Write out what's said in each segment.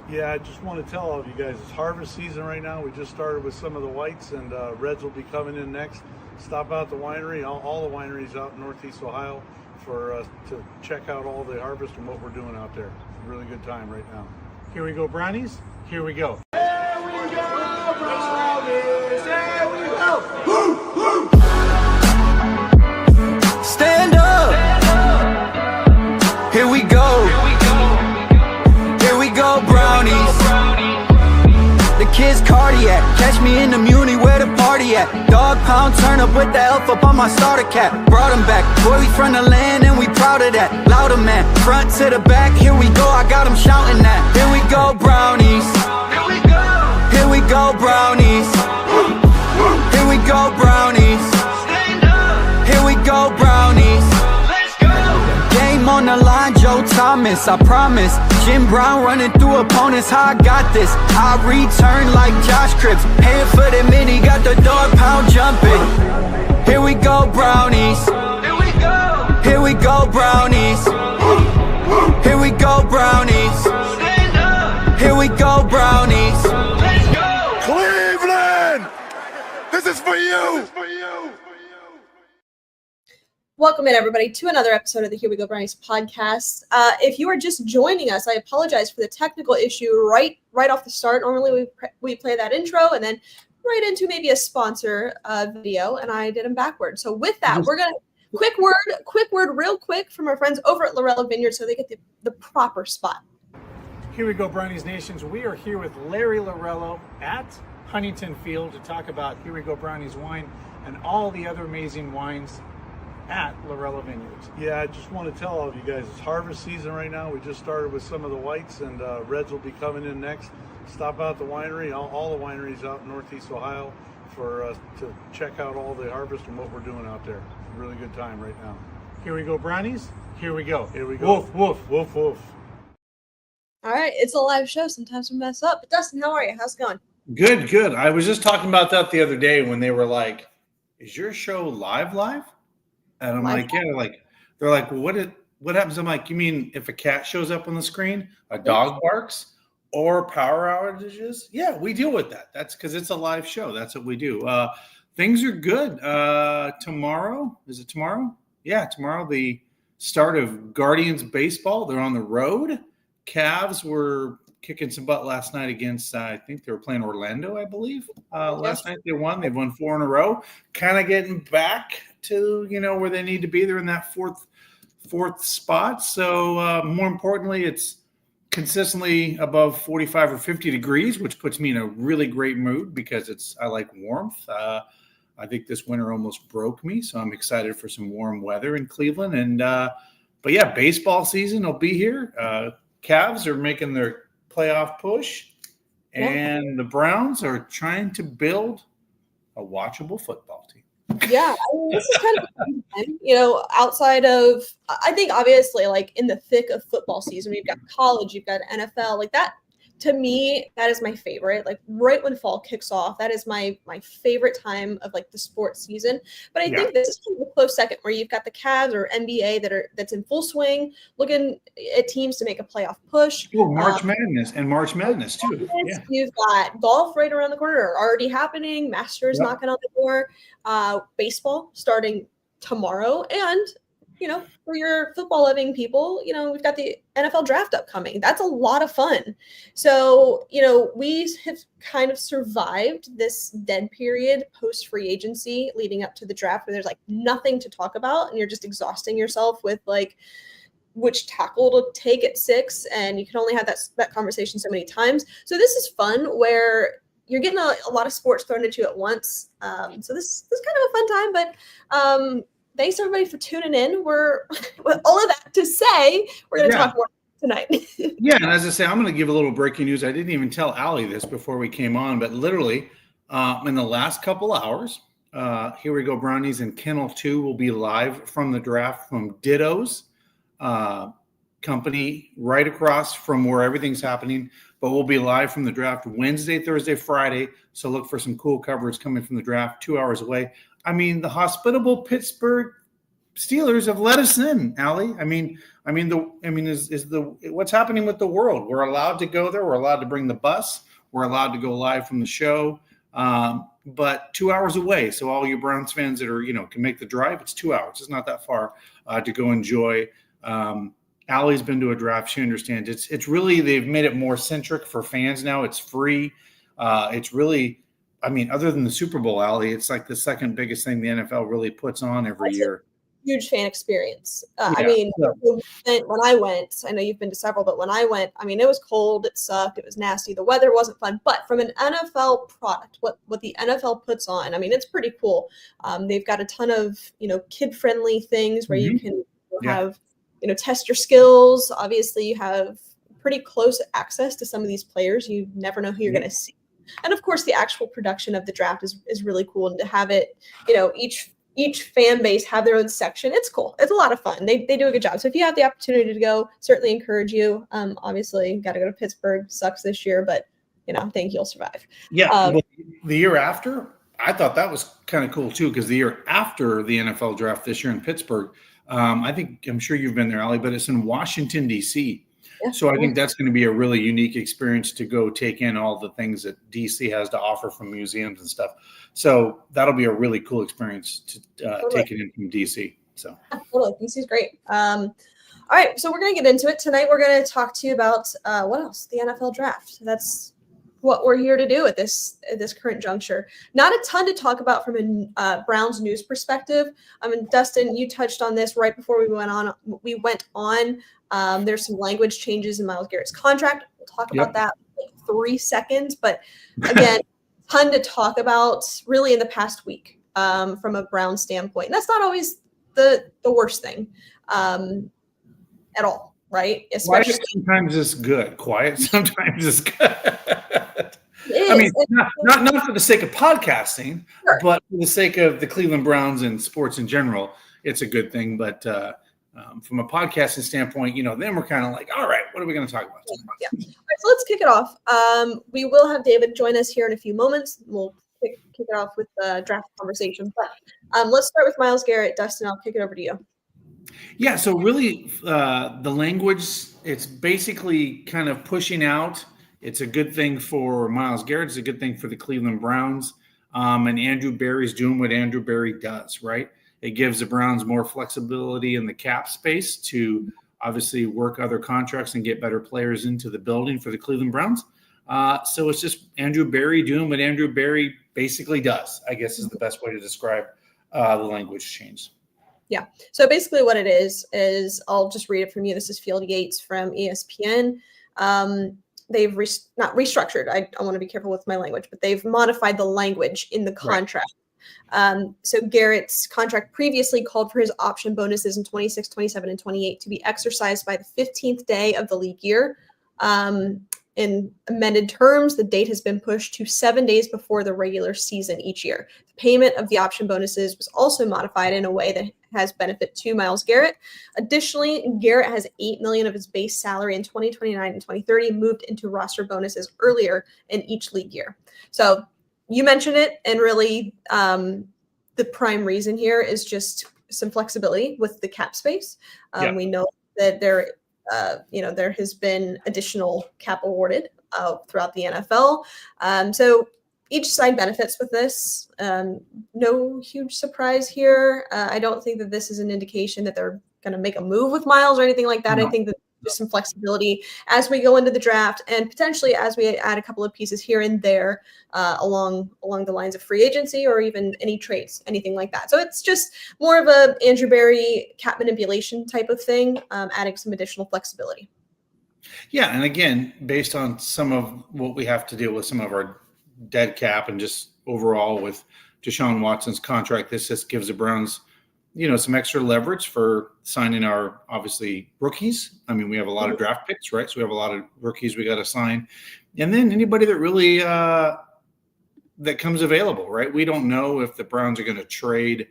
Yeah, I just want to tell all of you guys, it's harvest season right now. We just started with some of the whites, and reds will be coming in next. Stop out the winery, all the wineries out in Northeast Ohio, for to check out all the harvest and what we're doing out there. It's a really good time right now. Here we go, brownies. Here we go. Here we go, brownies. Here we go. Stand up. Here we go. Here we go, brownies. The kids cardiac. Catch me in the Muni where the party at. Dog pound, turn up with the elf up on my starter cap. Brought him back. Boy, we from the land and we proud of that. Louder man, front to the back. Here we go, I got him shouting that. Here we go, brownies. Here we go. Here we go, brownies. Here we go, brownies. Stand up. Here we go, brownies. Let's go. Game on the line, Joe Thomas, I promise. Jim Brown running through opponents, how I got this. I return like Josh Cripps. Paying for the mini, got the dog pound jumping. Here we go, brownies. Here we go. Here we go, brownies. Here we go, brownies. Stand up. Here we go, brownies. Let's go. Cleveland, this is for you. Welcome in, everybody, to another episode of the Here We Go Brownies podcast. If you are just joining us, I apologize for the technical issue right off the start. Normally, we play that intro and then right into maybe a sponsor video, and I did them backwards. So with that, we're gonna quick word, real quick from our friends over at Lorella Vineyard, so they get the proper spot. Here we go, Brownies Nations. We are here with Larry Lorello at Huntington Field to talk about Here We Go Brownies wine and all the other amazing wines at Lorella Vineyards. Yeah, I just want to tell all of you guys, it's harvest season right now. We just started with some of the whites, and reds will be coming in next. Stop out the winery, all the wineries out in Northeast Ohio, for to check out all the harvest and what we're doing out there. It's a really good time right now. Here we go, brownies. Here we go. Here we go. Woof, woof, woof, woof. All right, it's a live show. Sometimes we mess up. But Dustin, how are you? How's it going? Good. I was just talking about that the other day when they were like, "Is your show live?" And I'm like, "Yeah." They're like, "Well, what happens?" I'm like, "You mean if a cat shows up on the screen, a dog barks, or power outages?" Yeah, we deal with that. That's because it's a live show. That's what we do. Things are good. Tomorrow, is it tomorrow? Yeah, tomorrow, the start of Guardians baseball. They're on the road. Cavs were kicking some butt last night against, I think they were playing Orlando, I believe. Last night they won. They've won 4 in a row. Kind of getting back to, where they need to be. They're in that fourth spot. So more importantly, it's consistently above 45 or 50 degrees, which puts me in a really great mood because I like warmth. I think this winter almost broke me, so I'm excited for some warm weather in Cleveland. And but yeah, baseball season will be here. Cavs are making their playoff push, and the Browns are trying to build a watchable football team. Yeah, I mean, this is kind of a fun time, outside of, I think obviously like in the thick of football season, you've got college, you've got NFL, like that. To me, that is my favorite. Like right when fall kicks off, that is my favorite time of like the sports season. But I think this is kind of a close second where you've got the Cavs or NBA that's in full swing, looking at teams to make a playoff push. Oh, March Madness too. Yeah. You've got golf right around the corner, already happening. Masters knocking on the door. Baseball starting tomorrow, and for your football loving people, we've got the NFL draft upcoming. That's a lot of fun. So, we have kind of survived this dead period post free agency leading up to the draft where there's like nothing to talk about and you're just exhausting yourself with like which tackle to take at 6. And you can only have that conversation so many times. So this is fun where you're getting a lot of sports thrown at you at once. So this is kind of a fun time, but, thanks everybody for tuning in. We're with all of that to say, we're going to talk more tonight. Yeah, and as I say, I'm going to give a little breaking news. I didn't even tell Allie this before we came on, but literally in the last couple hours, Here We Go Brownies and Kennel 2 will be live from the draft from Ditto's company right across from where everything's happening, but we'll be live from the draft Wednesday, Thursday, Friday. So look for some cool coverage coming from the draft 2 hours away. I mean, the hospitable Pittsburgh Steelers have let us in, Allie. I mean, I mean, what's happening with the world? We're allowed to go there. We're allowed to bring the bus. We're allowed to go live from the show, but 2 hours away. So all you Browns fans that are, can make the drive, it's 2 hours. It's not that far to go enjoy. Allie's been to a draft. She understands. It's really, they've made it more centric for fans now. It's free. It's really, other than the Super Bowl, Allie, it's like the second biggest thing the NFL really puts on every year. Huge fan experience. Yeah. When I went, I know you've been to several, but when I went, it was cold, it sucked, it was nasty, the weather wasn't fun. But from an NFL product, what the NFL puts on, it's pretty cool. They've got a ton of kid-friendly things where you can have test your skills. Obviously, you have pretty close access to some of these players. You never know who you're going to see, and of course, the actual production of the draft is really cool. And to have it, each fan base have their own section. It's cool. It's a lot of fun. They do a good job. So if you have the opportunity to go, certainly encourage you. Obviously, got to go to Pittsburgh. Sucks this year, but I think you'll survive. Yeah. The year after, I thought that was kind of cool too, because the year after the NFL draft this year in Pittsburgh, I'm sure you've been there, Allie, but it's in Washington, D.C. Yeah. So I think that's going to be a really unique experience to go take in all the things that D.C. has to offer from museums and stuff. So that'll be a really cool experience to take it in from D.C. So totally, D.C.'s great. All right, so we're going to get into it tonight. We're going to talk to you about what else? The NFL draft. That's what we're here to do at this current juncture. Not a ton to talk about from a Browns news perspective. Dustin, you touched on this right before we went on. There's some language changes in Myles Garrett's contract. We'll talk about that in like 3 seconds. But again, ton to talk about really in the past week from a Browns standpoint. And that's not always the worst thing at all, right? Especially sometimes it's good. Quiet sometimes is good. Not for the sake of podcasting, sure, but for the sake of the Cleveland Browns and sports in general, it's a good thing. But from a podcasting standpoint, then we're kind of like, all right, what are we going to talk about? Yeah. All right, so let's kick it off. We will have David join us here in a few moments. We'll kick it off with the draft conversation. But let's start with Myles Garrett. Dustin, I'll kick it over to you. Yeah, so really the language, it's basically kind of pushing out. It's a good thing for Myles Garrett. It's a good thing for the Cleveland Browns. And Andrew Berry's doing what Andrew Berry does, right? It gives the Browns more flexibility in the cap space to obviously work other contracts and get better players into the building for the Cleveland Browns. So it's just Andrew Berry doing what Andrew Berry basically does, I guess is the best way to describe the language change. Yeah. So basically what it is I'll just read it from you. This is Field Yates from ESPN. They've not restructured. I want to be careful with my language, but they've modified the language in the contract. Right. So Garrett's contract previously called for his option bonuses in 26, 27, and 28 to be exercised by the 15th day of the league year. In amended terms, the date has been pushed to 7 days before the regular season each year. The payment of the option bonuses was also modified in a way that has benefit to Myles Garrett. Additionally, Garrett has $8 million of his base salary in 2029 and 2030 moved into roster bonuses earlier in each league year. So you mentioned it, and really the prime reason here is just some flexibility with the cap space. We know that there has been additional cap awarded throughout the NFL. So each side benefits with this. No huge surprise here. I don't think that this is an indication that they're going to make a move with Myles or anything like that. No. I think that there's some flexibility as we go into the draft and potentially as we add a couple of pieces here and there along the lines of free agency or even any trades, anything like that. So it's just more of a Andrew Berry cap manipulation type of thing, adding some additional flexibility. Yeah, and again, based on some of what we have to deal with, some of our dead cap and just overall with Deshaun Watson's contract, this just gives the Browns some extra leverage for signing our, obviously, rookies. I mean, we have a lot of draft picks, right? So we have a lot of rookies we got to sign. And then anybody that really that comes available, right? We don't know if the Browns are going to trade,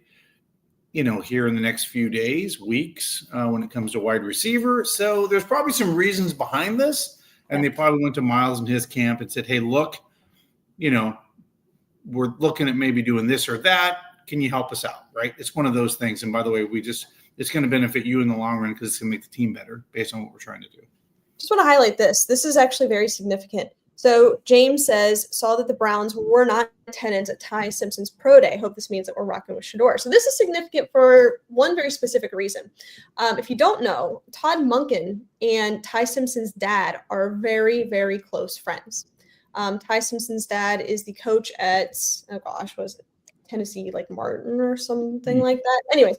here in the next few days, weeks, when it comes to wide receiver. So there's probably some reasons behind this. And they probably went to Myles and his camp and said, hey, look, we're looking at maybe doing this or that. Can you help us out, right? It's one of those things. And by the way, we just it's going to benefit you in the long run because it's going to make the team better based on what we're trying to do. Just want to highlight this. This is actually very significant. So James saw that the Browns were not in attendance at Ty Simpson's pro day. Hope this means that we're rocking with Shador. So this is significant for one very specific reason. If you don't know, Todd Monken and Ty Simpson's dad are very, very close friends. Ty Simpson's dad is the coach at, what was it? Tennessee, like Martin or something like that. Anyways,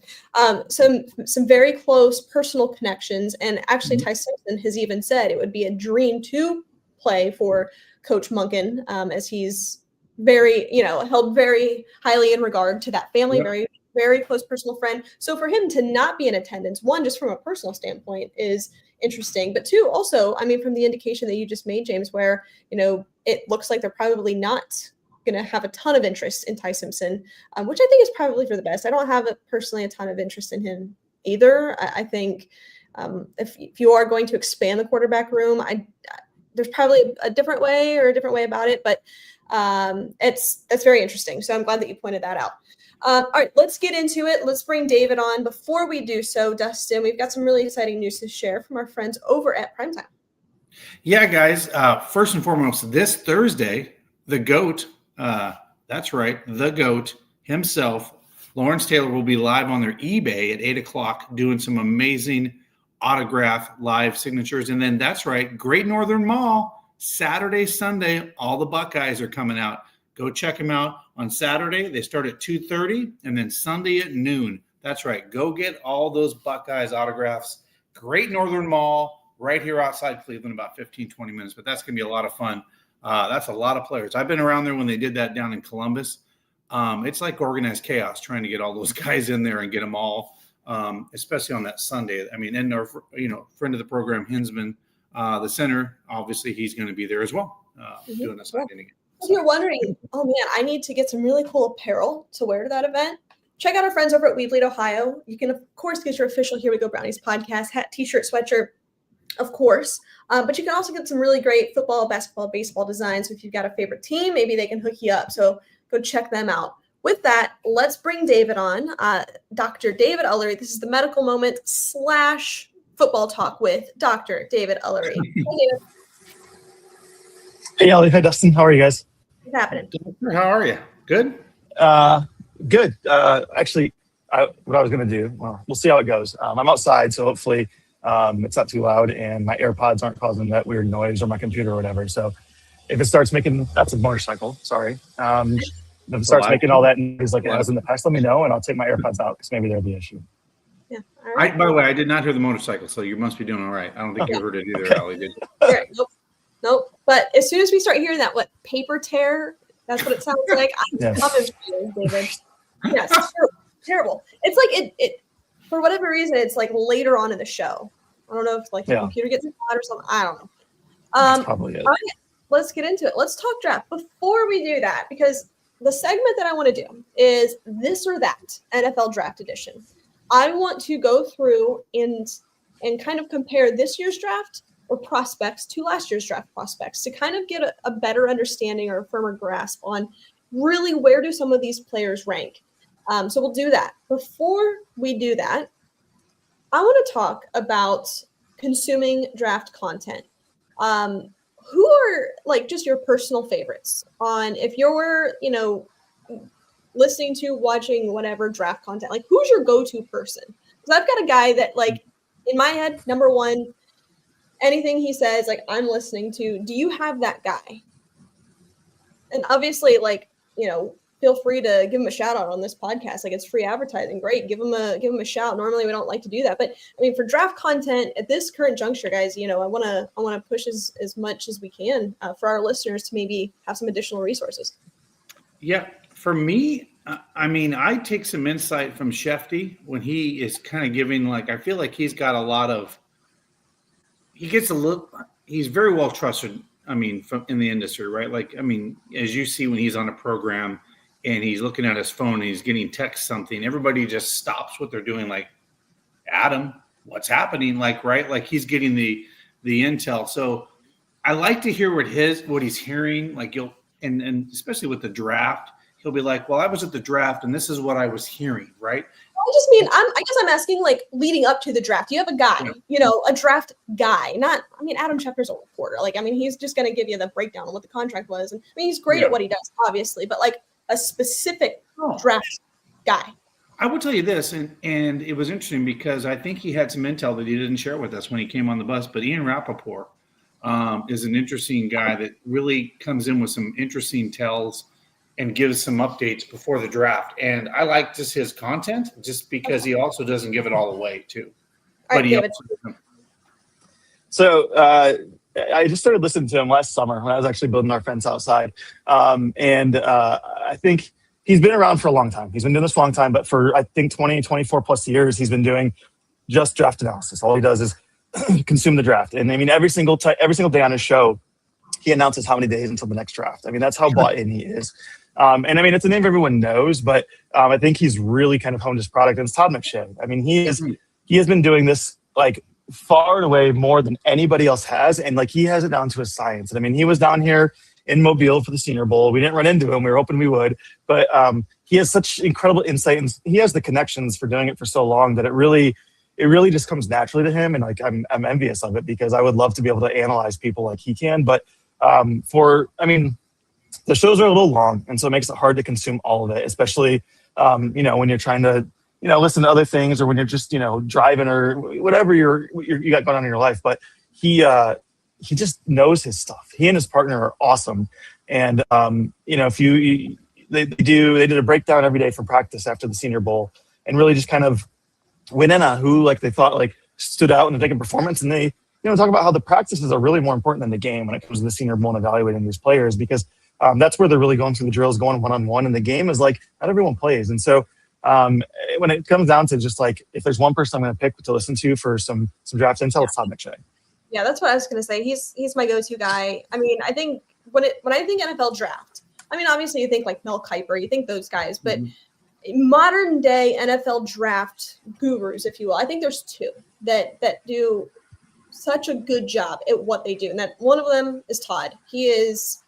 some very close personal connections. And actually, Ty Simpson has even said it would be a dream to play for Coach Monken, as he's very, held very highly in regard to that family, very, very close personal friend. So for him to not be in attendance, one, just from a personal standpoint, is interesting. But two, also, I mean, from the indication that you just made, James, where, it looks like they're probably not going to have a ton of interest in Ty Simpson, which I think is probably for the best. I don't have personally a ton of interest in him either. I think if you are going to expand the quarterback room, there's probably a different way about it, but that's very interesting. So I'm glad that you pointed that out. All right, let's get into it. Let's bring David on. Before we do so, Dustin, we've got some really exciting news to share from our friends over at Primetime. Yeah, guys, first and foremost, this Thursday, the GOAT, that's right, the GOAT himself, Lawrence Taylor, will be live on their eBay at 8 o'clock doing some amazing autograph live signatures. And then that's right, Great Northern Mall, Saturday, Sunday, all the Buckeyes are coming out. Go check them out on Saturday. They start at 2:30 and then Sunday at noon. That's right. Go get all those Buckeyes autographs. Great Northern Mall right here outside Cleveland, about 15, 20 minutes. But that's going to be a lot of fun. That's a lot of players. I've been around there when they did that down in Columbus. It's like organized chaos trying to get all those guys in there and get them all, especially on that Sunday. I mean, and our friend of the program, Hinsman, the center, obviously he's going to be there as well, doing a Sunday again. If you're wondering, oh man, I need to get some really cool apparel to wear to that event, check out our friends over at Weebly, Ohio. You can, of course, get your official Here We Go Brownies podcast, hat, t-shirt, sweatshirt, of course. But you can also get some really great football, basketball, baseball designs. So if you've got a favorite team, maybe they can hook you up. So go check them out. With that, let's bring David on. Dr. David Ullery. This is the medical moment / football talk with Dr. David Ullery. Hey, David. Hey, Ellie. Hey, Dustin. How are you guys? What's happening? How are you? Good? Good. Actually, what I was going to do, well, we'll see how it goes. I'm outside, so hopefully it's not too loud and my AirPods aren't causing that weird noise or my computer or whatever. So if it starts making, that's a motorcycle, sorry. If it starts making all that noise like it has in the past, let me know and I'll take my AirPods out because maybe they're the issue. Yeah. All right. By the way, I did not hear the motorcycle, so you must be doing all right. I don't think you heard it either, Allie, did you? Right. Nope. But as soon as we start hearing that, paper tear, that's what it sounds like. I'm coming for you, David. Yes, terrible. It's like it for whatever reason, it's like later on in the show. I don't know if the computer gets hot or something. I don't know. That's probably it. All right, let's get into it. Let's talk draft. Before we do that, because the segment that I want to do is this or that NFL draft edition. I want to go through and kind of compare this year's draft or prospects to last year's draft prospects to kind of get a better understanding or a firmer grasp on really where do some of these players rank. So we'll do that. Before we do that, I want to talk about consuming draft content. Who are just your personal favorites on if you're, listening to, watching whatever draft content, who's your go-to person? Because I've got a guy that in my head, number one, anything he says, I'm listening to. Do you have that guy? And obviously, feel free to give him a shout out on this podcast. It's free advertising. Great. Give him a shout. Normally we don't like to do that. But I mean, for draft content at this current juncture, guys, I want to push as much as we can for our listeners to maybe have some additional resources. Yeah. For me, I take some insight from Shefty when he is kind of giving, I feel like he's got he's very well trusted. From in the industry, right? As you see when he's on a program and he's looking at his phone and he's getting text something, everybody just stops what they're doing. Adam, what's happening? Right? He's getting the intel. So I like to hear what he's hearing. And especially with the draft, he'll be like, well, I was at the draft and this is what I was hearing. Right. I just mean, I guess I'm asking, like, leading up to the draft. You have a guy, a draft guy. Adam Schefter's a reporter. Like, I mean, he's just going to give you the breakdown on what the contract was. And I mean, he's great at what he does, obviously, but like a specific draft guy. I will tell you this, and it was interesting because I think he had some intel that he didn't share with us when he came on the bus. But Ian Rappaport is an interesting guy that really comes in with some interesting tells and gives some updates before the draft. And I like just his content just because he also doesn't give it all away too. But he So I just started listening to him last summer when I was actually building our fence outside. I think he's been around for a long time. He's been doing this for a long time, but for I think 20, 24 plus years, he's been doing just draft analysis. All he does is consume the draft. And I mean, every single day on his show, he announces how many days until the next draft. I mean, that's how bought in he is. And I mean, it's a name everyone knows, but I think he's really kind of honed his product. And it's Todd McShay. I mean, he has been doing this like far and away more than anybody else has. And like, he has it down to a science. And I mean, he was down here in Mobile for the Senior Bowl. We didn't run into him. We were hoping we would, but he has such incredible insight and he has the connections for doing it for so long that it really just comes naturally to him. And like, I'm envious of it because I would love to be able to analyze people like he can. But the shows are a little long, and so it makes it hard to consume all of it, especially, when you're trying to, listen to other things or when you're just, driving or whatever you got going on in your life. But he just knows his stuff. He and his partner are awesome. And, they did a breakdown every day for practice after the Senior Bowl and really just kind of went in on who like they thought like stood out in the big performance. And they, talk about how the practices are really more important than the game when it comes to the Senior Bowl and evaluating these players, because that's where they're really going through the drills, going one-on-one, and the game is like not everyone plays. And so when it comes down to just like if there's one person I'm going to pick to listen to for some draft intel, it's Todd McShay. Yeah, that's what I was going to say. He's my go-to guy. I mean, I think when I think NFL draft, I mean, obviously you think like Mel Kiper, you think those guys, but modern day NFL draft gurus, if you will, I think there's two that do such a good job at what they do. And that one of them is Todd. He is,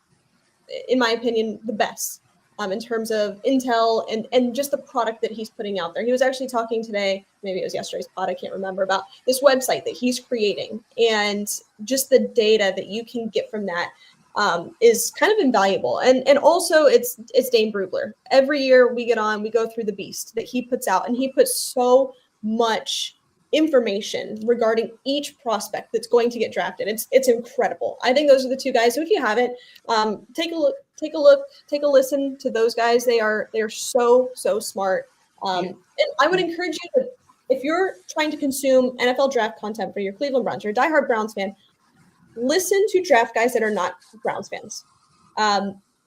in my opinion, the best in terms of intel and just the product that he's putting out there. He was actually talking today, maybe it was yesterday's pod, I can't remember, about this website that he's creating. And just the data that you can get from that is kind of invaluable. And also it's Dane Brugler. Every year we go through the beast that he puts out, and he puts so much information regarding each prospect that's going to get drafted. It's incredible. I think those are the two guys. So if you haven't, take a listen to those guys. They are so smart. And I would encourage you to, if you're trying to consume NFL draft content for your Cleveland Browns, you're a diehard Browns fan, listen to draft guys that are not Browns fans.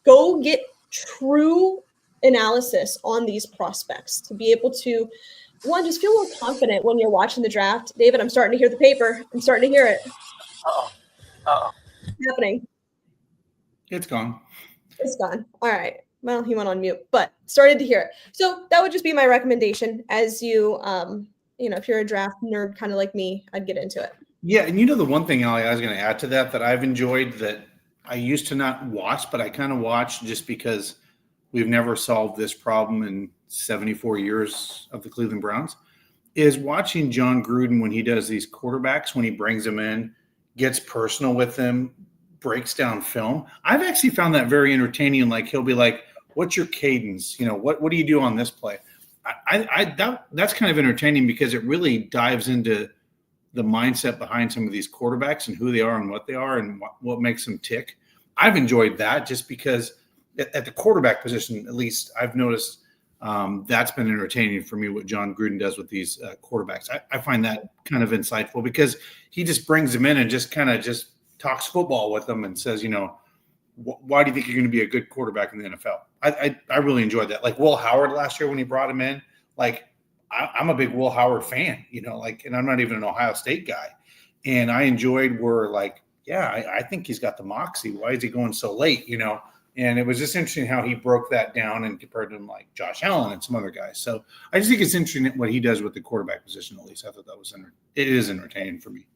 Go get true analysis on these prospects to be able to, one, just feel more confident when you're watching the draft. David, I'm starting to hear the paper. I'm starting to hear it. Uh-oh. What's happening? It's gone. All right. Well, he went on mute, but started to hear it. So that would just be my recommendation as you, if you're a draft nerd kind of like me, I'd get into it. Yeah, and the one thing, Allie, I was going to add to that I've enjoyed that I used to not watch, but I kind of watch just because we've never solved this problem in 74 years of the Cleveland Browns, is watching John Gruden when he does these quarterbacks, when he brings them in, gets personal with them, breaks down film. I've actually found that very entertaining. Like he'll be like, what's your cadence? What do you do on this play? That's kind of entertaining because it really dives into the mindset behind some of these quarterbacks and who they are and what they are and what makes them tick. I've enjoyed that just because at the quarterback position, at least I've noticed that's been entertaining for me, what John Gruden does with these quarterbacks. I find that kind of insightful because he just brings them in and just kind of just talks football with them and says, why do you think you're going to be a good quarterback in the NFL? I really enjoyed that. Like Will Howard last year when he brought him in, like I'm a big Will Howard fan, and I'm not even an Ohio State guy. And I enjoyed where I think he's got the moxie. Why is he going so late, And it was just interesting how he broke that down and compared to him like Josh Allen and some other guys. So I just think it's interesting what he does with the quarterback position. At least I thought that was it is entertaining for me.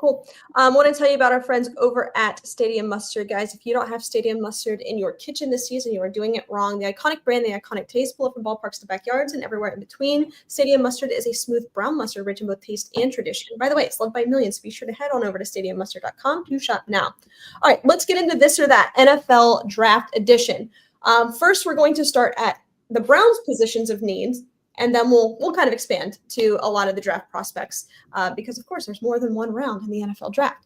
Cool. Want to tell you about our friends over at Stadium Mustard, guys. If you don't have Stadium Mustard in your kitchen this season, you are doing it wrong. The iconic brand, the iconic taste, pull up from ballparks to backyards and everywhere in between. Stadium Mustard is a smooth brown mustard rich in both taste and tradition. By the way, it's loved by millions, so be sure to head on over to stadiummustard.com to shop now. All right, let's get into this or that NFL Draft Edition. First, we're going to start at the Browns' positions of needs. And then we'll kind of expand to a lot of the draft prospects because, of course, there's more than one round in the NFL draft.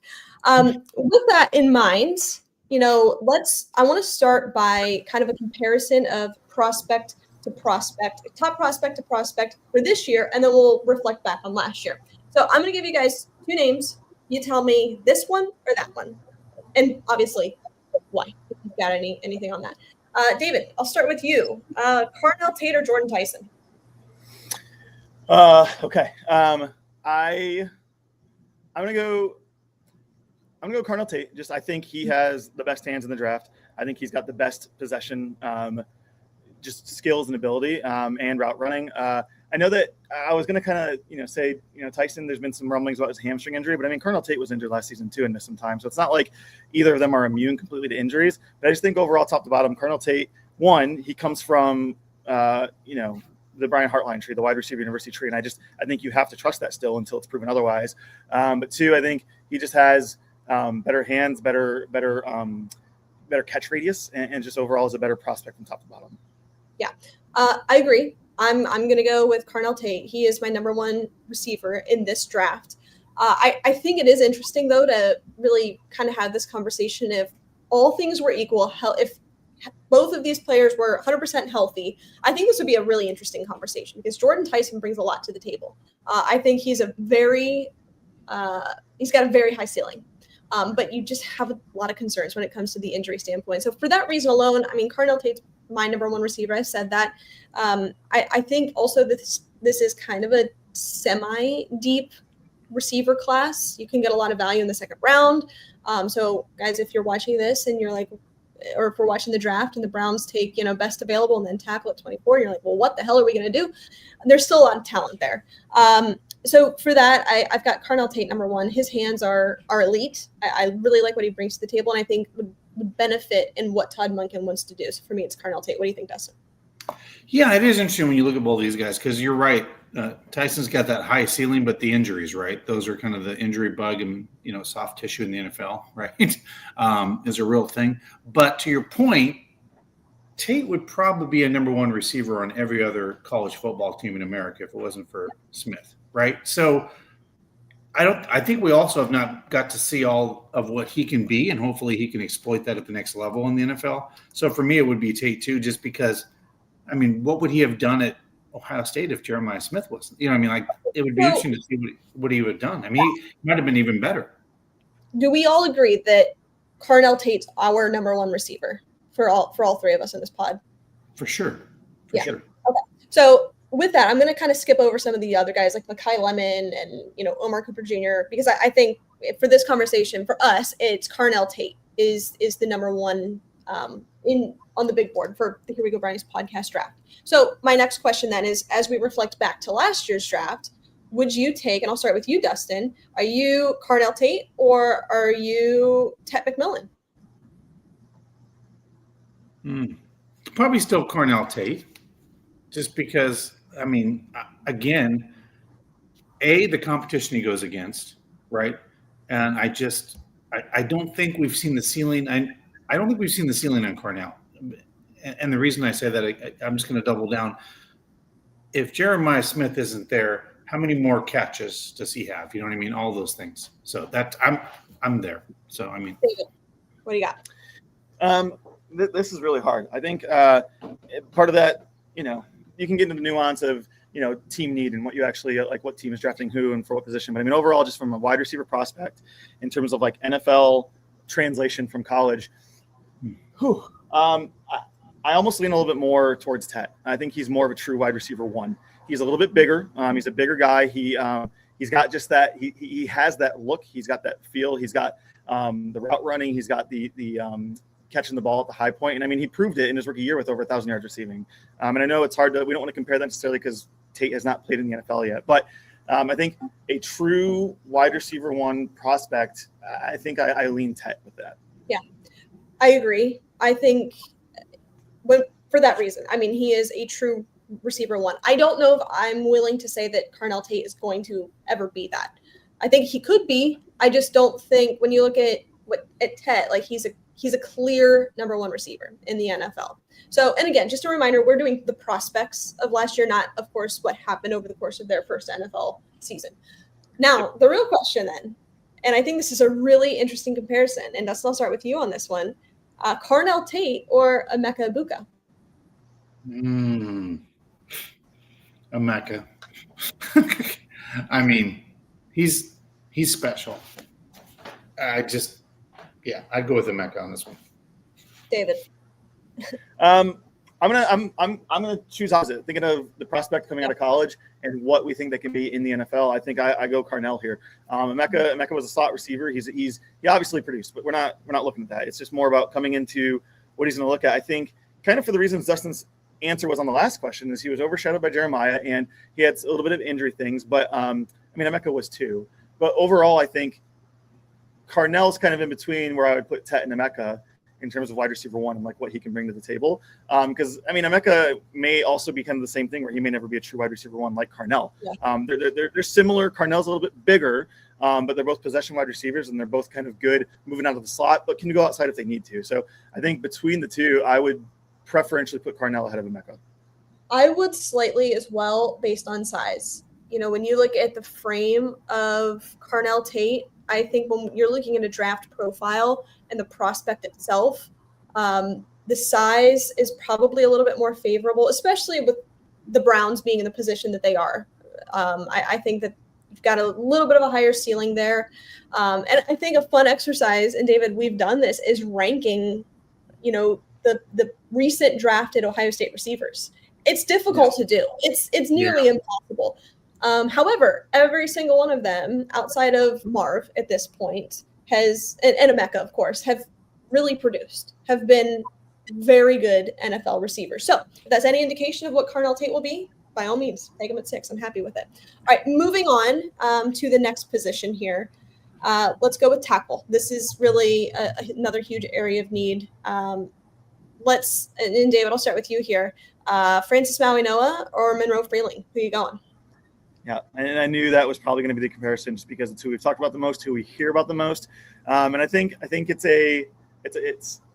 With that in mind, I want to start by kind of a comparison of prospect to prospect, top prospect to prospect for this year, and then we'll reflect back on last year. So I'm going to give you guys 2 names. You tell me this one or that one, and obviously why. If you've got anything on that, David, I'll start with you. Carnell Tate or Jordan Tyson? Okay. I'm gonna go Carnell Tate. I think he has the best hands in the draft. I think he's got the best possession, just skills and ability, and route running. I know that I was gonna kind of, say, Tyson, there's been some rumblings about his hamstring injury, but I mean, Carnell Tate was injured last season too and missed some time. So it's not like either of them are immune completely to injuries, but I just think overall, top to bottom, Carnell Tate, one, he comes from, the Brian Hartline tree, the wide receiver university tree. And I think you have to trust that still until it's proven otherwise. But 2, I think he just has better hands, better catch radius, and just overall is a better prospect from top to bottom. Yeah, I agree. I'm going to go with Carnell Tate. He is my number 1 receiver in this draft. I think it is interesting, though, to really kind of have this conversation if all things were equal, if both of these players were 100% healthy, I think this would be a really interesting conversation because Jordan Tyson brings a lot to the table. I think he's got a very high ceiling, but you just have a lot of concerns when it comes to the injury standpoint. So for that reason alone, I mean, Carnell Tate's my number 1 receiver. I said that. I think also this is kind of a semi-deep receiver class. You can get a lot of value in the second round. So guys, if you're watching this and you're like, or if we're watching the draft and the Browns take, best available and then tackle at 24, you're like, well, what the hell are we going to do? There's still a lot of talent there. So for that, I've got Carnell Tate number 1. His hands are elite. I really like what he brings to the table, and I think would benefit in what Todd Monken wants to do. So for me, it's Carnell Tate. What do you think, Dustin? Yeah, it is interesting when you look at both these guys because you're right. Tyson's got that high ceiling, but the injuries, right? Those are kind of the injury bug and, soft tissue in the NFL, right? Is a real thing. But to your point, Tate would probably be a number 1 receiver on every other college football team in America if it wasn't for Smith, right? So I think we also have not got to see all of what he can be, and hopefully he can exploit that at the next level in the NFL. So for me, it would be Tate too, just because, I mean, what would he have done at Ohio State if Jeremiah Smith wasn't? It would be interesting to see what he would have done. I mean, he might have been even better. Do we all agree that Carnell Tate's our number 1 receiver for all 3 of us in this pod? For sure. Sure. Okay. So with that, I'm going to kind of skip over some of the other guys like Mekhi Lemon and, Omar Cooper Jr. because I think for this conversation, for us, it's Carnell Tate is the number 1 on the big board for the Here We Go Brownies podcast draft. So my next question then is, as we reflect back to last year's draft, would you take, and I'll start with you, Dustin, are you Carnell Tate or are you Tet McMillan? Probably still Carnell Tate, just because, I mean, again, the competition he goes against, right? And I don't think we've seen the ceiling. I don't think we've seen the ceiling on Carnell. And the reason I say that, I'm just going to double down. If Jeremiah Smith isn't there, how many more catches does he have? You know what I mean? All those things. So I'm there. So, I mean. What do you got? This is really hard. I think part of that, you can get into the nuance of, team need and what you actually like, what team is drafting who and for what position. But I mean, overall, just from a wide receiver prospect in terms of like NFL translation from college, I almost lean a little bit more towards Tet. I think he's more of a true wide receiver 1. He's a little bit bigger. He's a bigger guy. He's got just that. He has that look. He's got that feel. He's got the route running. He's got the catching the ball at the high point. And I mean, he proved it in his rookie year with over 1,000 yards receiving. And I know it's hard we don't want to compare that necessarily because Tate has not played in the NFL yet. But I think a true wide receiver one prospect, I think I lean Tet with that. Yeah, I agree. I think for that reason, I mean, he is a true receiver one. I don't know if I'm willing to say that Carnell Tate is going to ever be that. I think he could be. I just don't think when you look at Tet, like he's a clear number one receiver in the NFL. So, and again, just a reminder, we're doing the prospects of last year, not, of course, what happened over the course of their first NFL season. Now, the real question then, and I think this is a really interesting comparison, and Dustin, I'll start with you on this one. Carnell Tate or Emeka Egbuka? Emeka. I mean, he's special. I'd go with Emeka on this one. David. I'm gonna choose opposite. Thinking of the prospect coming out of college and what we think they can be in the NFL, I think I go Carnell here. Emeka was a slot receiver. He obviously produced, but we're not looking at that. It's just more about coming into what he's going to look at. I think kind of for the reasons Dustin's answer was on the last question is he was overshadowed by Jeremiah and he had a little bit of injury things, but Emeka was too. But overall, I think Carnell's kind of in between where I would put Tet and Emeka in terms of wide receiver one and like what he can bring to the table. Because Emeka may also be kind of the same thing where he may never be a true wide receiver one like Carnell. Yeah. They're similar. Carnell's a little bit bigger, but they're both possession wide receivers and they're both kind of good moving out of the slot, but can go outside if they need to. So I think between the two, I would preferentially put Carnell ahead of Emeka. I would slightly as well based on size. You know, when you look at the frame of Carnell Tate, I think when you're looking at a draft profile and the prospect itself, the size is probably a little bit more favorable, especially with the Browns being in the position that they are. I think that you've got a little bit of a higher ceiling there. And I think a fun exercise, and David, we've done this, is ranking, you know, the recent drafted Ohio State receivers. It's difficult to do. It's nearly impossible. However, every single one of them outside of Marv at this point has, and Emeka, of course, have really produced, have been very good NFL receivers. So if that's any indication of what Carnell Tate will be, by all means, take him at 6. I'm happy with it. All right, moving on to the next position here. Let's go with tackle. This is really another huge area of need. And David, I'll start with you here. Francis Maui-Noah or Monroe Freeling? Who are you going? Yeah, and I knew that was probably going to be the comparison just because it's who we've talked about the most, who we hear about the most. And I think it's a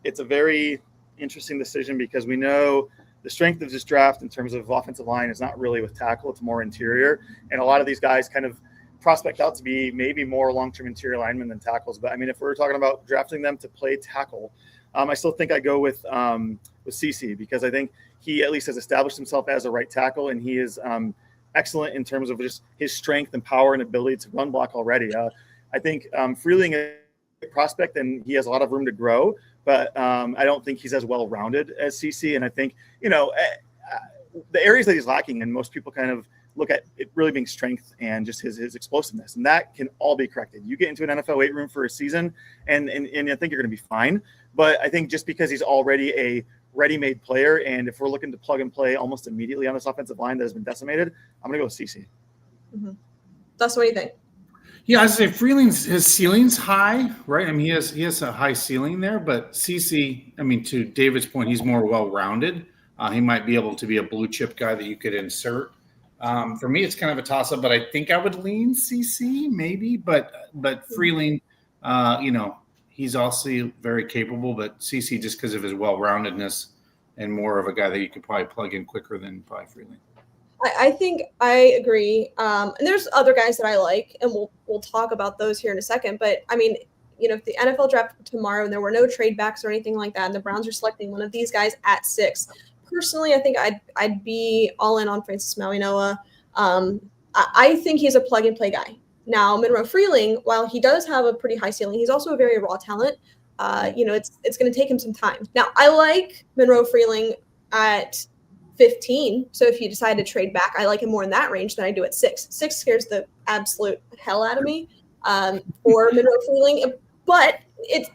very interesting decision because we know the strength of this draft in terms of offensive line is not really with tackle, it's more interior. And a lot of these guys kind of prospect out to be maybe more long-term interior linemen than tackles. But I mean, if we're talking about drafting them to play tackle, I still think I go with CC because I think he at least has established himself as a right tackle and he is excellent in terms of just his strength and power and ability to run block already. I think Freeling is a prospect and he has a lot of room to grow, but I don't think he's as well-rounded as CC. And I think, the areas that he's lacking and most people kind of look at it really being strength and just his explosiveness. And that can all be corrected. You get into an NFL weight room for a season and I think you're going to be fine. But I think just because he's already a ready-made player, and if we're looking to plug and play almost immediately on this offensive line that has been decimated, I'm going to go with CC. Mm-hmm. That's what do you think? Yeah, I'd say Freeling's his ceiling's high, right? I mean, he has a high ceiling there, but CC, I mean, to David's point, he's more well-rounded. He might be able to be a blue chip guy that you could insert. For me, it's kind of a toss-up, but I think I would lean CC maybe, but Freeling, he's also very capable, but CC just because of his well-roundedness and more of a guy that you could probably plug in quicker than probably Freeling. I think I agree. And there's other guys that I like, and we'll talk about those here in a second. But I mean, if the NFL draft tomorrow and there were no trade backs or anything like that, and the Browns are selecting one of these guys at 6, personally, I think I'd be all in on Francis Maui-Noah. I think he's a plug and play guy. Now, Monroe Freeling, while he does have a pretty high ceiling, he's also a very raw talent. It's going to take him some time. Now, I like Monroe Freeling at 15. So if you decide to trade back, I like him more in that range than I do at 6. 6 scares the absolute hell out of me for Monroe Freeling. But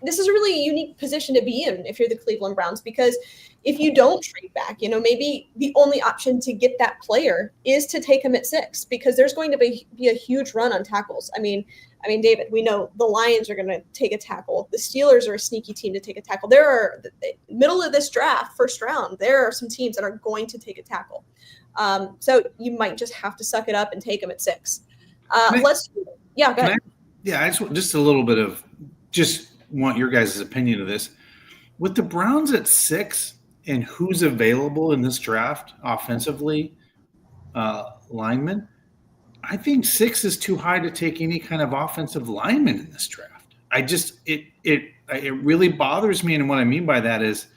this is a really unique position to be in if you're the Cleveland Browns, because if you don't trade back, maybe the only option to get that player is to take him at 6, because there's going to be a huge run on tackles. I mean, David, we know the Lions are going to take a tackle. The Steelers are a sneaky team to take a tackle. There are middle of this draft, first round, there are some teams that are going to take a tackle. So you might just have to suck it up and take them at 6. Go ahead. I just a little bit of want your guys' opinion of this. With the Browns at 6 and who's available in this draft offensively, linemen, I think 6 is too high to take any kind of offensive lineman in this draft. It really bothers me, and what I mean by that is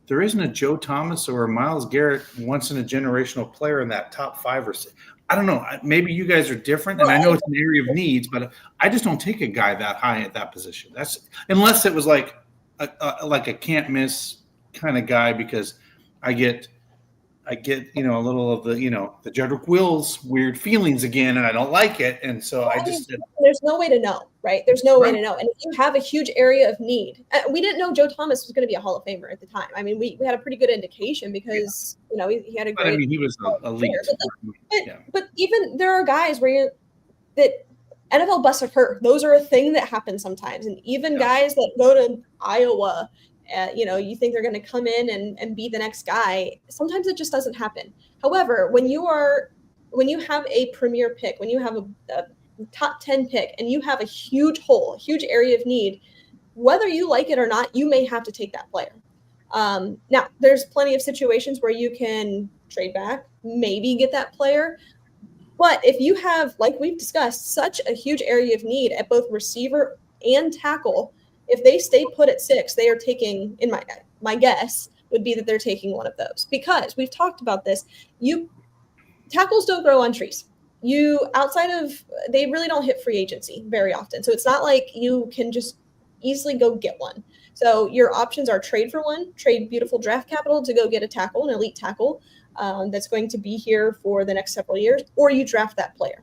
there isn't a Joe Thomas or a Myles Garrett once in a generational player in that top 5 or 6. I don't know. Maybe you guys are different, and I know it's an area of needs, but I just don't take a guy that high at that position. That's unless it was like a can't miss kind of guy, because I get a little of the the Jedrick Wills weird feelings again, and I don't like it, and so there's no way to know, right? There's no way to know, and if you have a huge area of need, we didn't know Joe Thomas was going to be a Hall of Famer at the time. I mean, we had a pretty good indication because he had a great. But, I mean, he was elite. But even there are guys that NFL busts occur. Those are a thing that happens sometimes, and even guys that go to Iowa. You think they're going to come in and be the next guy. Sometimes it just doesn't happen. However, when you have a premier pick, when you have a top 10 pick, and you have a huge hole, a huge area of need, whether you like it or not, you may have to take that player. Now, there's plenty of situations where you can trade back, maybe get that player. But if you have, like we've discussed, such a huge area of need at both receiver and tackle, if they stay put at 6, they are taking, in my guess would be that they're taking one of those, because we've talked about this. Tackles don't grow on trees. They really don't hit free agency very often. So it's not like you can just easily go get one. So your options are trade for one, trade beautiful draft capital to go get a tackle, an elite tackle that's going to be here for the next several years, or you draft that player.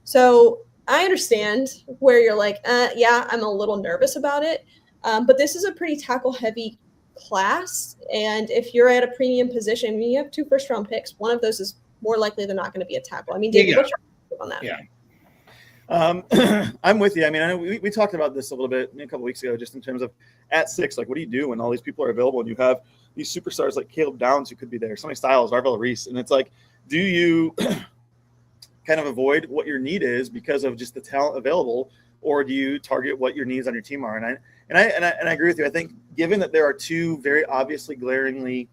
So I understand where you're like, I'm a little nervous about it. But this is a pretty tackle-heavy class. And if you're at a premium position, you have 2 first-round picks. One of those is more likely than not going to be a tackle. I mean, David, what's your opinion on that? Yeah. I'm with you. I mean, I know we talked about this a little bit a couple weeks ago, just in terms of at 6, like, what do you do when all these people are available and you have these superstars like Caleb Downs who could be there, Sonny Styles, Arvell Reese, and it's like, do you kind of avoid what your need is because of just the talent available, or do you target what your needs on your team are? And I agree with you. I think given that there are 2 very obviously glaringly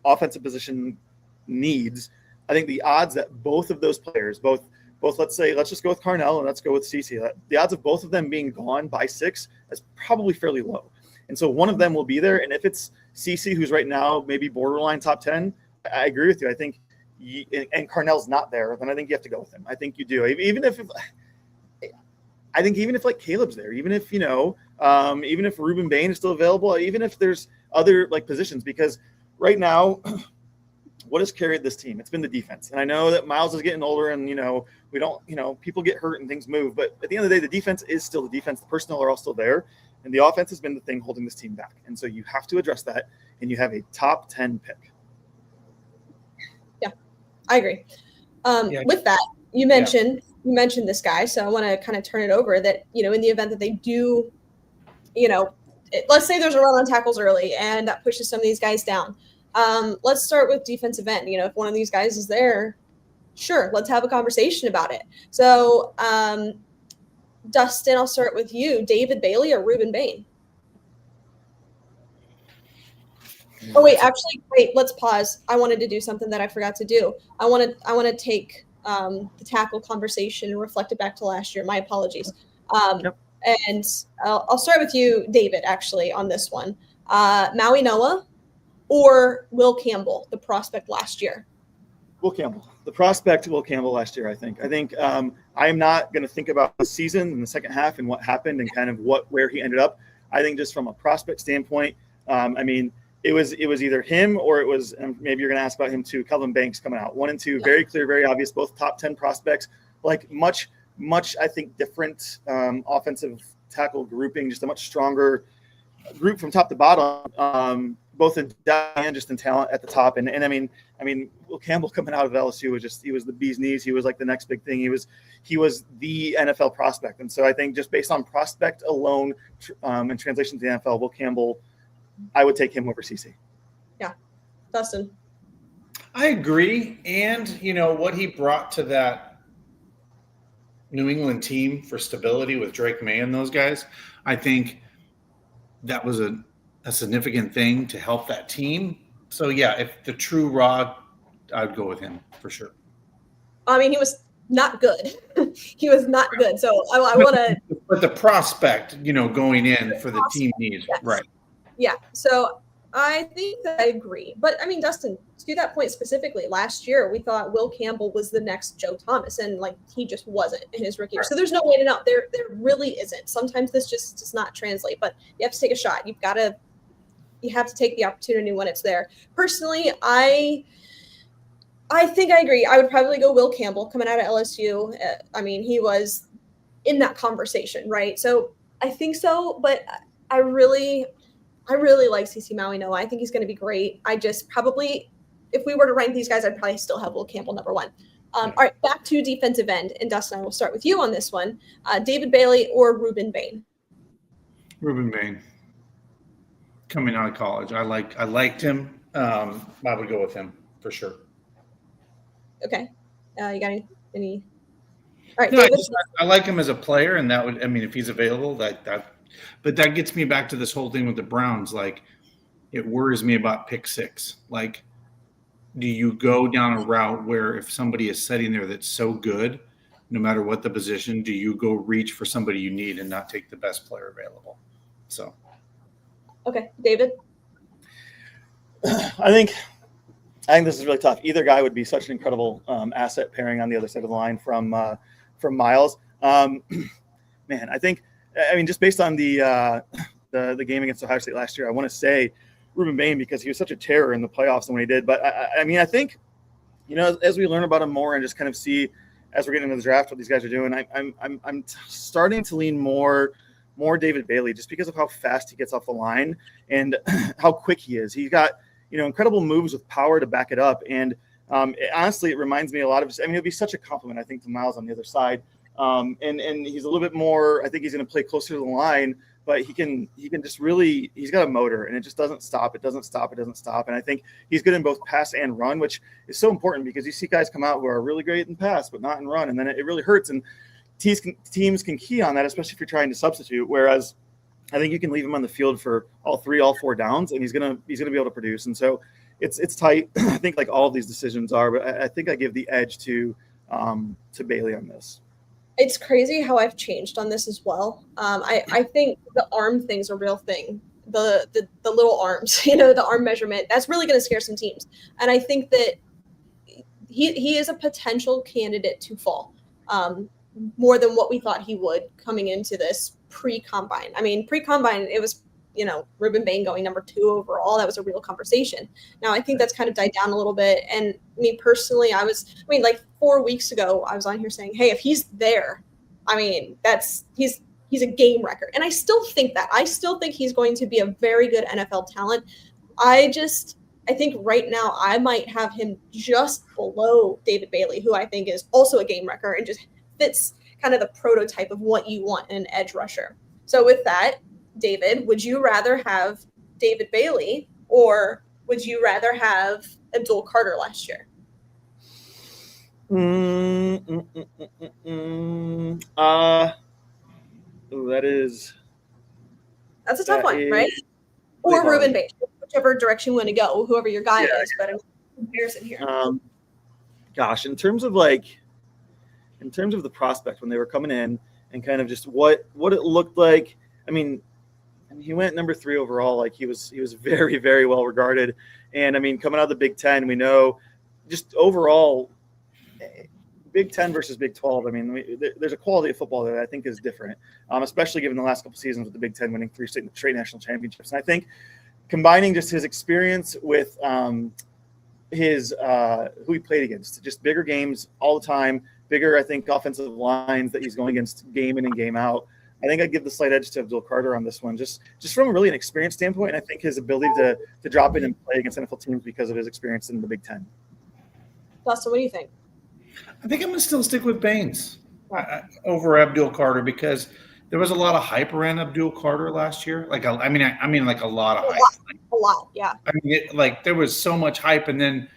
offensive position needs, I think the odds that both of those players, both let's just go with Carnell and let's go with CeCe, the odds of both of them being gone by 6 is probably fairly low. And so one of them will be there. And if it's CeCe, who's right now maybe borderline top 10, I agree with you. I think and Carnell's not there, then I think you have to go with him. I think you do. Even if like Caleb's there, even if Ruben Bain is still available, even if there's other like positions, because right now, what has carried this team? It's been the defense. And I know that Myles is getting older and, we don't, people get hurt and things move, but at the end of the day, the defense is still the defense. The personnel are all still there. And the offense has been the thing holding this team back. And so you have to address that. And you have a top 10 pick. Yeah, I agree. With that, you mentioned this guy. So I want to kind of turn it over that, in the event that they do, let's say there's a run on tackles early and that pushes some of these guys down. Let's start with defensive end. If one of these guys is there, sure, let's have a conversation about it. So, Dustin, I'll start with you. David Bailey or Ruben Bain? Oh, wait, let's pause. I wanted to do something that I forgot to do. I want to take the tackle conversation and reflect it back to last year. My apologies. Yep. And I'll start with you, David, actually, on this one. Maui Noah or Will Campbell, the prospect last year? Will Campbell. The prospect Will Campbell last year, I think. I am not going to think about the season in the second half and what happened and kind of where he ended up. I think just from a prospect standpoint, it was either him or it was, and maybe you're going to ask about him too, Kelvin Banks coming out. 1 and 2, very clear, very obvious, both top 10 prospects, like much, I think, different offensive tackle grouping, just a much stronger group from top to bottom, both in depth and just in talent at the top. And I mean, Will Campbell coming out of LSU he was the bee's knees. He was like the next big thing. He was the NFL prospect. And so I think just based on prospect alone, in translation to the NFL, Will Campbell, I would take him over CC. Yeah. Dustin. I agree. And, what he brought to that New England team for stability with Drake May and those guys, I think that was a significant thing to help that team. So, yeah, if the true raw, I'd go with him for sure. I mean, he was not good. He was not good. So I want to. But the prospect, going in for the team needs, yes. Right. Yeah. So I think that I agree. But I mean, Dustin, to that point specifically, last year we thought Will Campbell was the next Joe Thomas, and he just wasn't in his rookie year. So there's no way to know. There really isn't. Sometimes this just does not translate. But you have to take a shot. You have to take the opportunity when it's there. Personally, I think I agree. I would probably go Will Campbell coming out of LSU. I mean, he was in that conversation, right? So I think so, but I really like CC Maui Noah. I think he's going to be great. I just probably, if we were to rank these guys, I'd probably still have Will Campbell number one. All right, back to defensive end. And Dustin, I will start with you on this one. David Bailey or Ruben Bain? Ruben Bain. Coming out of college. I liked him. I would go with him for sure. Okay. You got any? All right. No, I like him as a player, and that would, if he's available, but that gets me back to this whole thing with the Browns. It worries me about pick 6. Do you go down a route where if somebody is sitting there that's so good, no matter what the position, do you go reach for somebody you need and not take the best player available? So. Okay, David. I think this is really tough. Either guy would be such an incredible asset pairing on the other side of the line from Miles. Man, I think just based on the game against Ohio State last year, I want to say Ruben Bain because he was such a terror in the playoffs and when he did. But I think as we learn about him more and just kind of see as we're getting into the draft what these guys are doing, I'm starting to lean more David Bailey just because of how fast he gets off the line and how quick he is. He's got incredible moves with power to back it up. And honestly, it reminds me a lot of it'd be such a compliment, I think, to Miles on the other side. And he's a little bit more, I think he's going to play closer to the line, but he can just really, he's got a motor and it just doesn't stop. It doesn't stop. And I think he's good in both pass and run, which is so important because you see guys come out who are really great in pass, but not in run. And then it really hurts. And teams can key on that, especially if you're trying to substitute. Whereas I think you can leave him on the field for all 4 downs, and he's gonna be able to produce. And so it's tight. I think all of these decisions are, but I think I give the edge to Bailey on this. It's crazy how I've changed on this as well. I think the arm thing's a real thing. The little arms, the arm measurement, that's really going to scare some teams. And I think that he is a potential candidate to fall. More than what we thought he would coming into this pre-combine. Pre-combine, it was, Ruben Bain going number 2 overall. That was a real conversation. Now, I think that's kind of died down a little bit. And me personally, 4 weeks ago, I was on here saying, hey, if he's there, he's a game wrecker. And I still think that. I still think he's going to be a very good NFL talent. I think right now I might have him just below David Bailey, who I think is also a game wrecker and just fits kind of the prototype of what you want in an edge rusher. So with that, David, would you rather have David Bailey or would you rather have Abdul Carter last year? That's a tough one, right? Or Ruben Bain, whichever direction you want to go, whoever your guy is, but in comparison here. In terms of the prospect when they were coming in and kind of just what it looked like. He went number 3 overall. He was very, very well regarded. And coming out of the Big Ten, we know just overall Big Ten versus Big 12. There's a quality of football that I think is different, especially given the last couple seasons with the Big Ten winning 3 straight national championships. And I think combining just his experience with his who he played against, just bigger games all the time, bigger, I think, offensive lines that he's going against game in and game out. I think I'd give the slight edge to Abdul Carter on this one, just from really an experience standpoint. And I think his ability to drop in and play against NFL teams because of his experience in the Big Ten. Dustin, what do you think? I think I'm going to still stick with Baines over Abdul Carter because there was a lot of hype around Abdul Carter last year. Like, I mean, like a lot of hype. A lot, yeah. I mean, there was so much hype, and then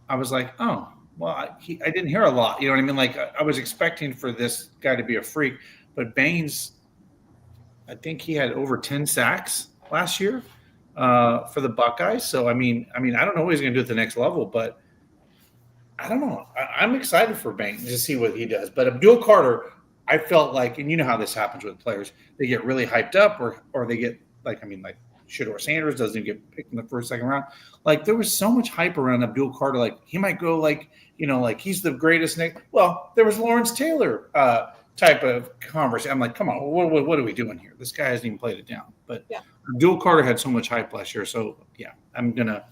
I was like, oh, well, I didn't hear a lot. You know what I mean? Like, I was expecting for this guy to be a freak, but Baines, I think he had over 10 sacks last year for the Buckeyes. So, I mean, I don't know what he's going to do at the next level, but I don't know. I'm excited for Baines to see what he does. But Abdul Carter, I felt like, and you know how this happens with players, they get really hyped up or they get like Shedeur Sanders doesn't even get picked in the first, second round. Like there was so much hype around Abdul Carter. Like he might go like he's the greatest Nick. Well, there was Lawrence Taylor type of conversation. I'm like, come on, what are we doing here? This guy hasn't even played it down. But yeah. Abdul Carter had so much hype last year. So yeah, I'm gonna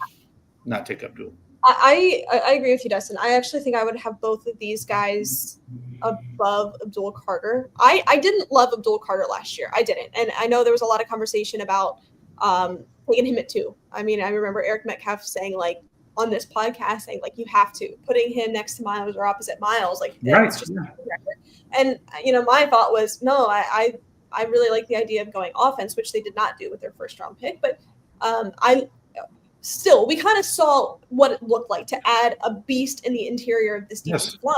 not take Abdul. I agree with you, Dustin. I actually think I would have both of these guys above Abdul Carter. I didn't love Abdul Carter last year. I didn't. And I know there was a lot of conversation about taking him at 2. I mean, I remember Eric Metcalf saying like on this podcast saying like you have to putting him next to Miles or opposite Miles like that's just and my thought was no, I really like the idea of going offense, which they did not do with their first round pick, but still, we kind of saw what it looked like to add a beast in the interior of this defensive line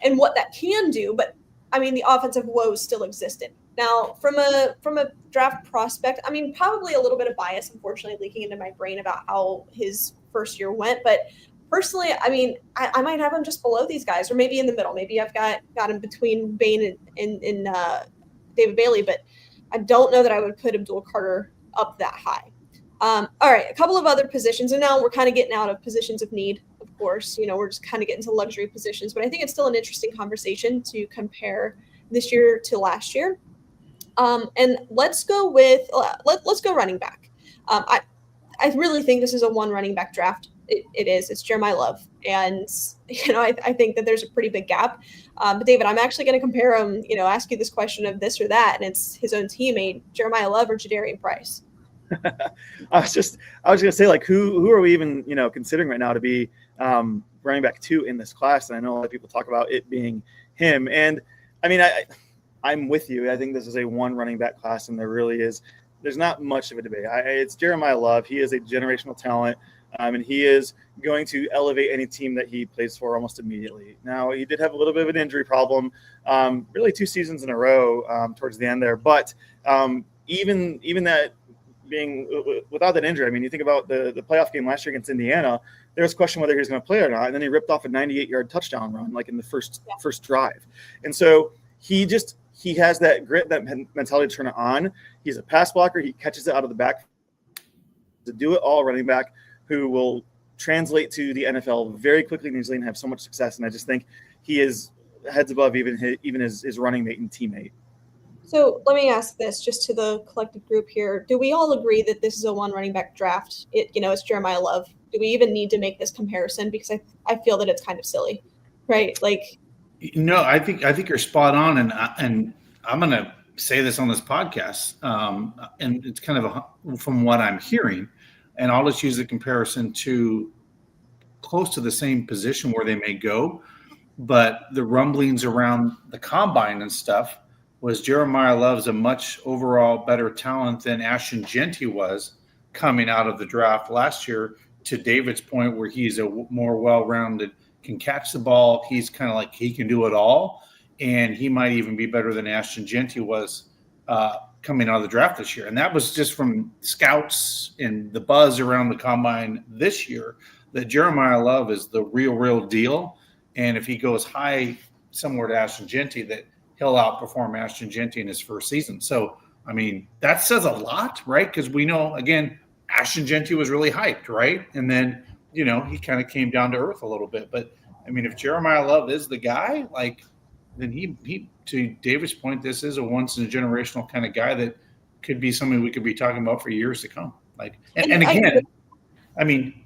and what that can do. But I mean, the offensive woes still existed. Now, from a draft prospect, I mean, probably a little bit of bias, unfortunately, leaking into my brain about how his first year went. But personally, I mean, I might have him just below these guys, or maybe in the middle. Maybe I've got him between Bain and David Bailey. But I don't know that I would put Abdul Carter up that high. All right, a couple of other positions, and now we're kind of getting out of positions of need, of course. We're just kind of getting to luxury positions, but I think it's still an interesting conversation to compare this year to last year. And let's go with let's go running back. I really think this is a one running back draft. It is. It's Jeremiah Love, and I think that there's a pretty big gap. But David, I'm actually going to compare him. Ask you this question of this or that, and it's his own teammate, Jeremiah Love or Jadarian Price. I was gonna say like who are we even considering right now to be running back 2 in this class? And I know a lot of people talk about it being him, and I mean I'm with you. I think this is a one running back class, and there's not much of a debate. It's Jeremiah Love. He is a generational talent, and he is going to elevate any team that he plays for almost immediately. Now he did have a little bit of an injury problem, really 2 seasons in a row towards the end there, but even that. Being without that injury, I mean, you think about the playoff game last year against Indiana. There was a question whether he was going to play or not, and then he ripped off a 98-yard touchdown run, like in the first drive. And so he has that grit, that mentality to turn it on. He's a pass blocker. He catches it out of the back. To do it all, running back who will translate to the NFL very quickly and easily and have so much success. And I just think he is heads above even his running mate and teammate. So let me ask this just to the collective group here. Do we all agree that this is a one running back draft? It's Jeremiah Love. Do we even need to make this comparison? Because I feel that it's kind of silly, right? Like, no, I think you're spot on. And I'm going to say this on this podcast. And it's kind of from what I'm hearing, and I'll just use the comparison to close to the same position where they may go. But the rumblings around the combine and stuff was Jeremiah Love's a much overall better talent than Ashton Jeanty was coming out of the draft last year, to David's point, where he's a more well-rounded, can catch the ball. He's kind of like he can do it all, and he might even be better than Ashton Jeanty was coming out of the draft this year. And that was just from scouts and the buzz around the combine this year that Jeremiah Love is the real deal. And if he goes high somewhere to Ashton Jeanty, that he'll outperform Ashton Jeanty in his first season. So, I mean, that says a lot, right? Because we know, again, Ashton Jeanty was really hyped, right? And then, he kind of came down to earth a little bit. But, I mean, if Jeremiah Love is the guy, like, then he to David's point, this is a once-in-a-generational kind of guy that could be something we could be talking about for years to come. Like, and again, I mean,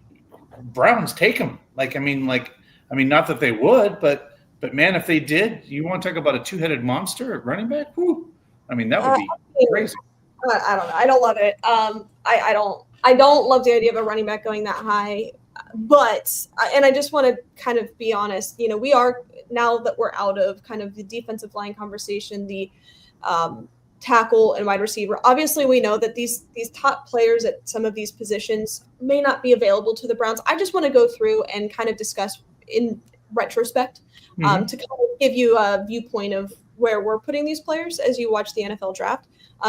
Browns take him. Like, not that they would, but man, if they did, you want to talk about a 2-headed monster at running back? Whew. I mean, that would be crazy. I don't know. I don't love it. I don't love the idea of a running back going that high. But and I just want to kind of be honest. We are, now that we're out of kind of the defensive line conversation, the tackle and wide receiver. Obviously, we know that these top players at some of these positions may not be available to the Browns. I just want to go through and kind of discuss in retrospect to kind of give you a viewpoint of where we're putting these players as you watch the NFL draft.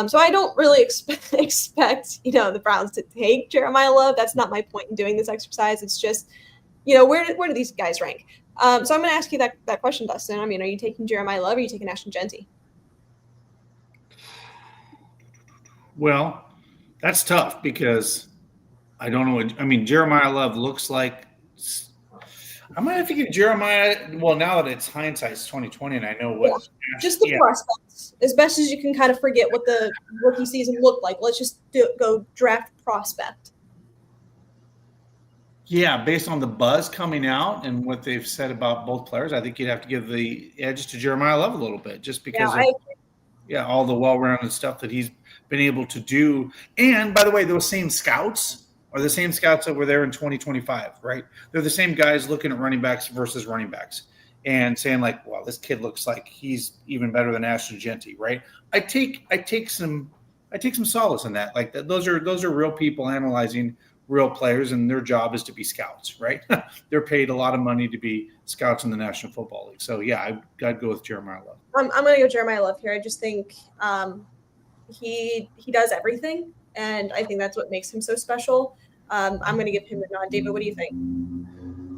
So I don't really expect the Browns to take Jeremiah Love. That's not my point in doing this exercise. It's just, where do these guys rank? So I'm going to ask you that question, Dustin. I mean, are you taking Jeremiah Love or are you taking Ashton Genty? Well, that's tough because I don't know. Jeremiah Love looks like I might have to give Jeremiah. Well, now that it's hindsight's 2020, and I know what just the prospects, as best as you can kind of forget what the rookie season looked like. Let's just go draft prospect. Yeah, based on the buzz coming out and what they've said about both players, I think you'd have to give the edge to Jeremiah Love a little bit, just because of all the well-rounded stuff that he's been able to do. And by the way, those same scouts are the same scouts that were there in 2025, right? They're the same guys looking at running backs versus running backs and saying like, "Wow, this kid looks like he's even better than Ashton Genty," right? I take some solace in that. Like those are real people analyzing real players, and their job is to be scouts, right? They're paid a lot of money to be scouts in the National Football League. So yeah, I'd go with Jeremiah Love. I'm going to go Jeremiah Love here. I just think he does everything, and I think that's what makes him so special. I'm going to give him the nod. David, what do you think?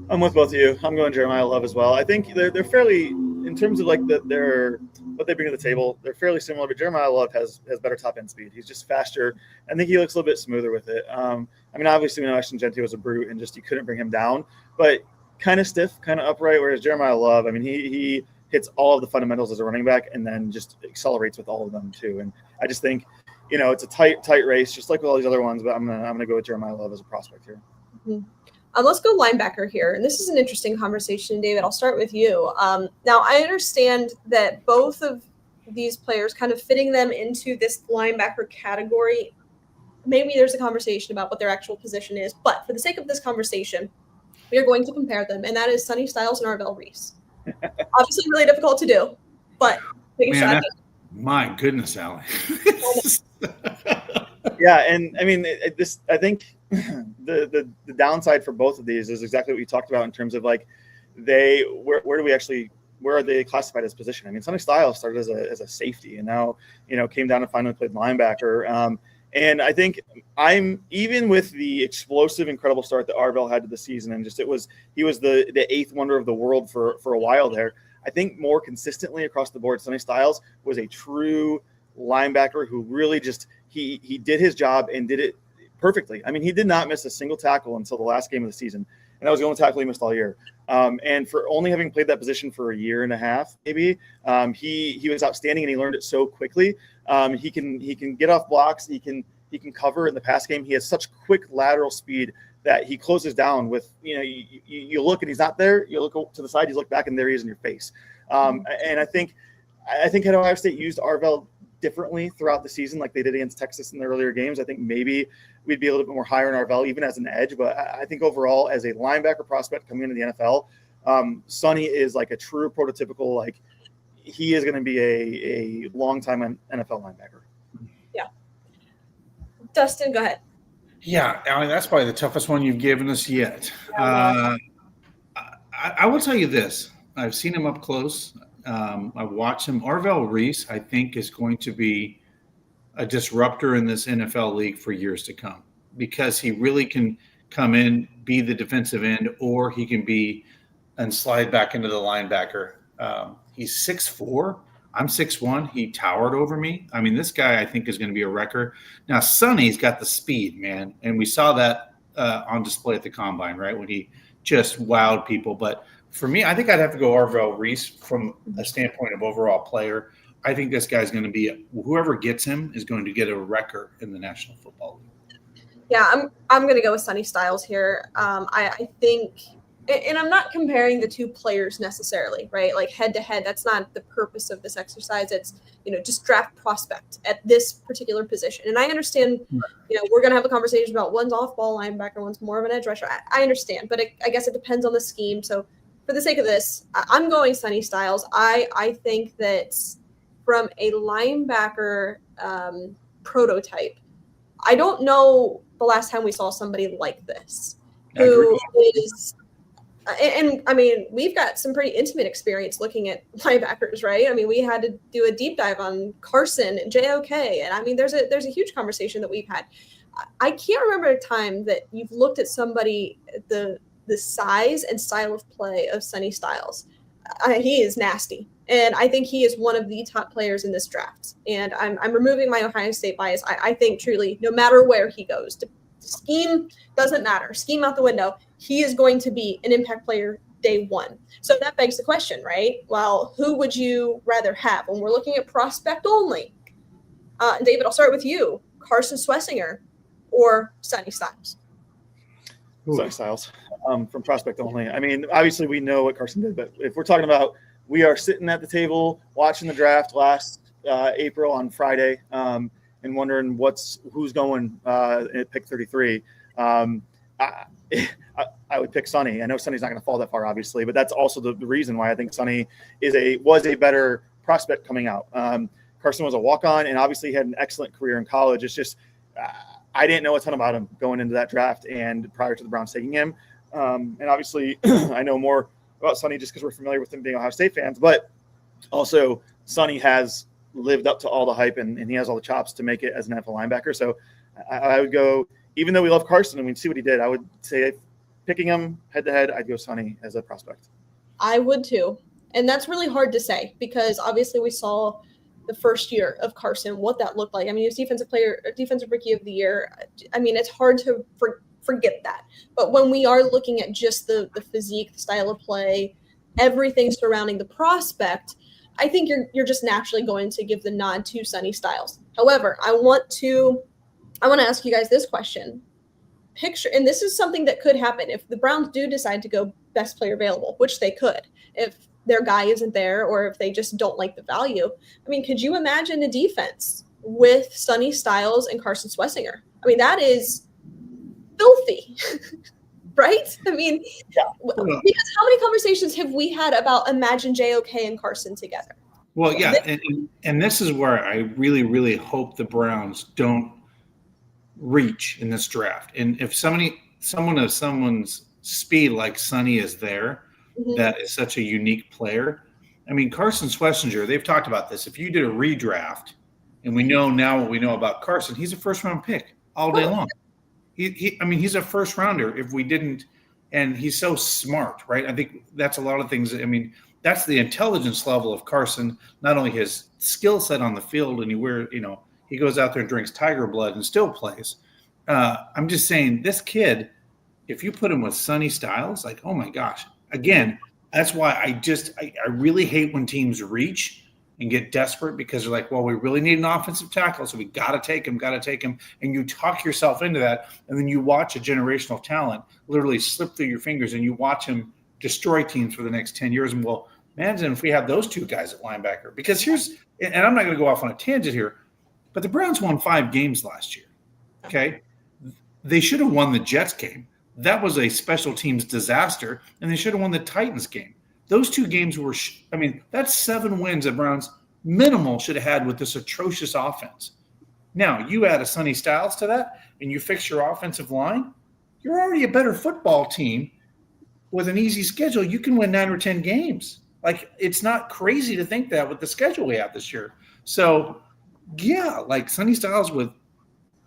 I'm with both of you. I'm going Jeremiah Love as well. I think they're fairly, in terms of like their what they bring to the table, they're fairly similar. But Jeremiah Love has better top end speed. He's just faster. I think he looks a little bit smoother with it. Obviously we know Ashton Genty was a brute and just you couldn't bring him down, but kind of stiff, kind of upright. Whereas Jeremiah Love, he hits all of the fundamentals as a running back and then just accelerates with all of them too. And I just think, it's a tight race, just like with all these other ones. But I'm gonna go with Jeremiah Love as a prospect here. Mm-hmm. Let's go linebacker here. And this is an interesting conversation, David. I'll start with you. Now, I understand that both of these players, kind of fitting them into this linebacker category, maybe there's a conversation about what their actual position is. But for the sake of this conversation, we are going to compare them, and that is Sonny Styles and Arvell Reese. Obviously, really difficult to do, but take a shot. My goodness, Allie. Yeah, and I think the downside for both of these is exactly what you talked about in terms of like where are they classified as position? Sonny Styles started as a safety and now came down and finally played linebacker. And I think even with the explosive, incredible start that Arvell had to the season, and he was the eighth wonder of the world for a while there. I think more consistently across the board, Sonny Styles was a true linebacker who really just he did his job and did it perfectly. He did not miss a single tackle until the last game of the season, and that was the only tackle he missed all year. And for only having played that position for a year and a half, maybe he was outstanding, and he learned it so quickly. He can get off blocks. He can cover in the pass game. He has such quick lateral speed that he closes down with, you look and he's not there. You look to the side, you look back and there he is in your face. And I think had Ohio State used Arvell differently throughout the season, like they did against Texas in the earlier games, I think maybe we'd be a little bit more higher in Arvell, even as an edge. But I think overall, as a linebacker prospect coming into the NFL, Sonny is like a true prototypical, like he is going to be a long-time NFL linebacker. Yeah. Dustin, go ahead. Yeah, that's probably the toughest one you've given us yet. I will tell you this. I've seen him up close. I've watched him. Arvell Reese, I think, is going to be a disruptor in this NFL league for years to come because he really can come in, be the defensive end, or he can be and slide back into the linebacker. He's 6'4". I'm 6'1". He towered over me. This guy I think is going to be a wrecker. Now, Sonny's got the speed, man, and we saw that on display at the Combine, right, when he just wowed people. But for me, I think I'd have to go Arvell Reese from a standpoint of overall player. I think this guy's going to be whoever gets him is going to get a wrecker in the National Football League. Yeah, I'm going to go with Sonny Styles here. I think and I'm not comparing the two players necessarily, right? Like head to head, that's not the purpose of this exercise. It's, just draft prospect at this particular position. And I understand, we're going to have a conversation about one's off ball linebacker, one's more of an edge rusher. I understand, but I guess it depends on the scheme. So for the sake of this, I'm going Sonny Styles. I think that from a linebacker prototype, I don't know the last time we saw somebody like this who is. And I mean, we've got some pretty intimate experience looking at linebackers, right? I mean, we had to do a deep dive on Carson and JOK, and I mean, there's a huge conversation that we've had. I can't remember a time that you've looked at somebody the size and style of play of Sonny Styles. He is nasty, and I think he is one of the top players in this draft. And I'm removing my Ohio State bias. I think truly, no matter where he goes, scheme doesn't matter. Scheme out the window. He is going to be an impact player day one. So that begs the question, right? Well, who would you rather have when we're looking at prospect only? David, I'll start with you. Carson Swessinger or Sonny Styles? Sonny Styles from prospect only. I mean, obviously we know what Carson did, but if we're talking about, we are sitting at the table watching the draft last April on Friday and wondering who's going at pick 33. I would pick Sonny. I know Sonny's not going to fall that far, obviously, but that's also the reason why I think Sonny was a better prospect coming out. Carson was a walk-on and obviously had an excellent career in college. It's just I didn't know a ton about him going into that draft and prior to the Browns taking him. And obviously, I know more about Sonny just because we're familiar with him being Ohio State fans, but also Sonny has lived up to all the hype and he has all the chops to make it as an NFL linebacker. So I would go, even though we love Carson and we see what he did, I would say picking him head to head, I'd go Sonny as a prospect. I would too. And that's really hard to say because obviously we saw the first year of Carson, what that looked like. I mean, he was defensive rookie of the year. I mean, it's hard to forget that. But when we are looking at just the physique, the style of play, everything surrounding the prospect, I think you're just naturally going to give the nod to Sonny Styles. However, I want to ask you guys this question. Picture, and this is something that could happen if the Browns do decide to go best player available, which they could if their guy isn't there or if they just don't like the value. I mean, could you imagine a defense with Sonny Styles and Carson Swessinger? I mean, that is filthy, right? I mean, yeah. Because how many conversations have we had about imagine JOK and Carson together? Well, yeah, and this is where I really, really hope the Browns don't reach in this draft. And if someone of someone's speed like Sonny is there, that is such a unique player. I mean, Carson Swessinger, they've talked about this. If you did a redraft, and we know now what we know about Carson, he's a first-round pick all day long. He's a first-rounder if we didn't, and he's so smart, right? I think that's a lot of things. I mean, that's the intelligence level of Carson, not only his skill set on the field, and he goes out there and drinks tiger blood and still plays. I'm just saying this kid, if you put him with Sonny Styles, like, oh my gosh. Again, that's why I really hate when teams reach and get desperate because they're like, well, we really need an offensive tackle, so we got to take him. And you talk yourself into that, and then you watch a generational talent literally slip through your fingers, and you watch him destroy teams for the next 10 years. And well, imagine if we have those two guys at linebacker. Because and I'm not going to go off on a tangent here, but the Browns won 5 games last year, okay? They should have won the Jets game. That was a special teams disaster, and they should have won the Titans game. Those 2 games were that's 7 wins that Browns minimal should have had with this atrocious offense. Now, you add a Sonny Styles to that, and you fix your offensive line, you're already a better football team with an easy schedule. You can win 9 or 10 games. Like, it's not crazy to think that with the schedule we have this year. So, yeah, like Sonny Styles with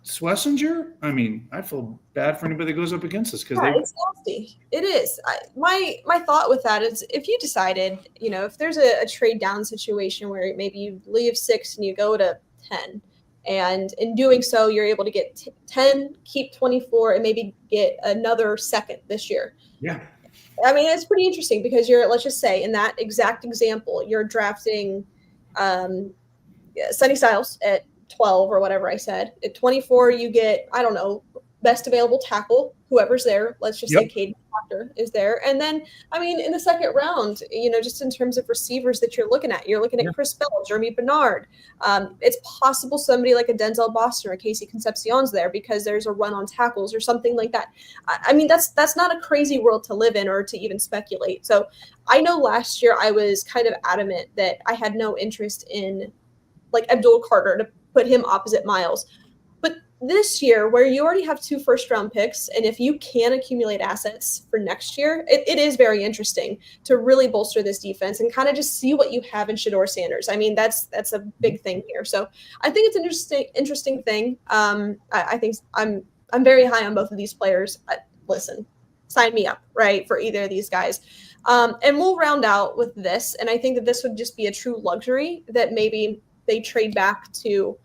Swessinger, I mean, I feel bad for anybody that goes up against us because it's nasty. It is. My thought with that is if you decided, if there's a trade down situation where maybe you leave 6 and you go to 10, and in doing so, you're able to get 10, keep 24, and maybe get another second this year. Yeah. I mean, it's pretty interesting because let's just say in that exact example, you're drafting Sonny Styles at 12 or whatever I said. At 24, you get, I don't know, best available tackle, whoever's there. Let's just say Caden factor is there. And then, I mean, in the second round, just in terms of receivers that you're looking at Chris Bell, Jeremy Bernard. It's possible somebody like a Denzel Boston or Casey Concepcion's there because there's a run on tackles or something like that. I mean, that's not a crazy world to live in or to even speculate. So I know last year I was kind of adamant that I had no interest in like Abdul Carter to put him opposite Miles. But this year, where you already have 2 first-round picks, and if you can accumulate assets for next year, it is very interesting to really bolster this defense and kind of just see what you have in Shedeur Sanders. I mean, that's a big thing here. So I think it's an interesting thing. I think I'm very high on both of these players. Listen, sign me up, right, for either of these guys. And we'll round out with this, and I think that this would just be a true luxury that maybe they trade back to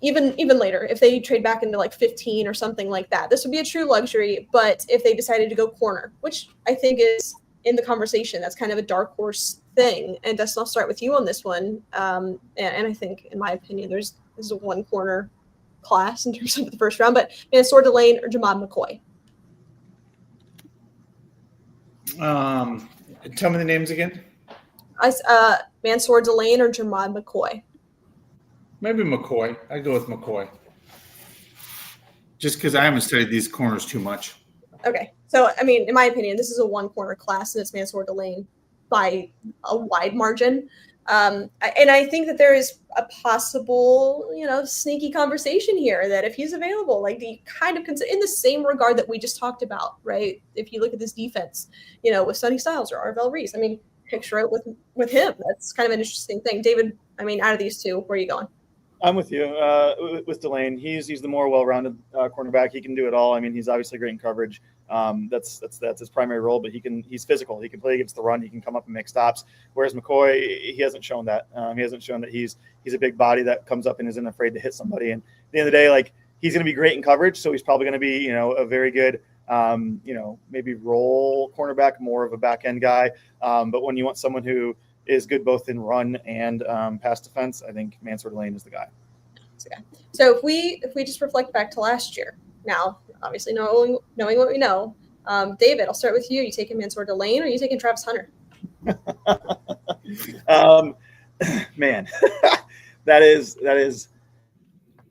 even later, if they trade back into like 15 or something like that. This would be a true luxury. But if they decided to go corner, which I think is in the conversation, that's kind of a dark horse thing. And Dustin, I'll start with you on this one. And I think, in my opinion, there's a 1 corner class in terms of the first round. But Mansour Delane or Jamad McCoy? Tell me the names again. Mansour Delane or Jamad McCoy? Maybe McCoy. I'd go with McCoy. Just because I haven't studied these corners too much. Okay. So, I mean, in my opinion, this is a 1 corner class, and it's Mansour Delane by a wide margin. And I think that there is a possible, sneaky conversation here that if he's available, like the kind of in the same regard that we just talked about, right? If you look at this defense, with Sonny Styles or Arvell Reese, I mean, picture it with him. That's kind of an interesting thing. David, I mean, out of these 2, where are you going? I'm with you with Delane. He's the more well-rounded cornerback. He can do it all. I mean, he's obviously great in coverage. That's his primary role, but he's physical. He can play against the run. He can come up and make stops. Whereas McCoy, he hasn't shown that. He hasn't shown that he's a big body that comes up and isn't afraid to hit somebody. And at the end of the day, like, he's going to be great in coverage, so he's probably going to be, a very good, maybe role cornerback, more of a back end guy. But when you want someone who is good both in run and pass defense, I think Mansour Delane is the guy. Okay. So if we just reflect back to last year, now obviously knowing what we know, David, I'll start with you. You taking Mansour Delane or are you taking Travis Hunter? Man, that is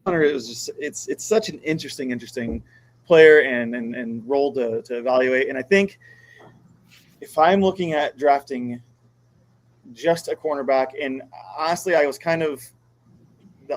Hunter is just it's such an interesting player and role to evaluate. And I think if I'm looking at drafting just a cornerback, and honestly, I was kind of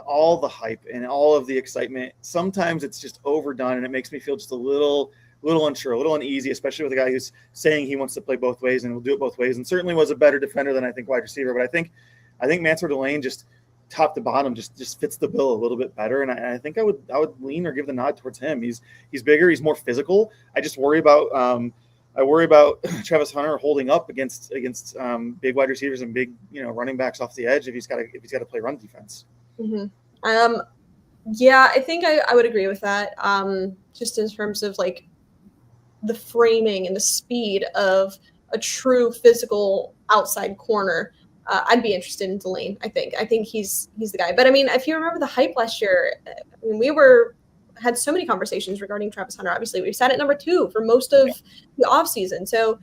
all the hype and all of the excitement, sometimes it's just overdone and it makes me feel just a little unsure, a little uneasy, especially with a guy who's saying he wants to play both ways and will do it both ways, and certainly was a better defender than I think wide receiver. But I think Mansour Delane just top to bottom just fits the bill a little bit better, and I think I would lean or give the nod towards him. He's bigger, he's more physical. I just worry about Travis Hunter holding up against big wide receivers and big running backs off the edge if he's got to play run defense. Mm-hmm. Yeah, I think I would agree with that. Just in terms of like the framing and the speed of a true physical outside corner, I'd be interested in Delane. I think he's the guy. But I mean, if you remember the hype last year, I mean, we had so many conversations regarding Travis Hunter. Obviously, we sat at number 2 for most of the offseason, so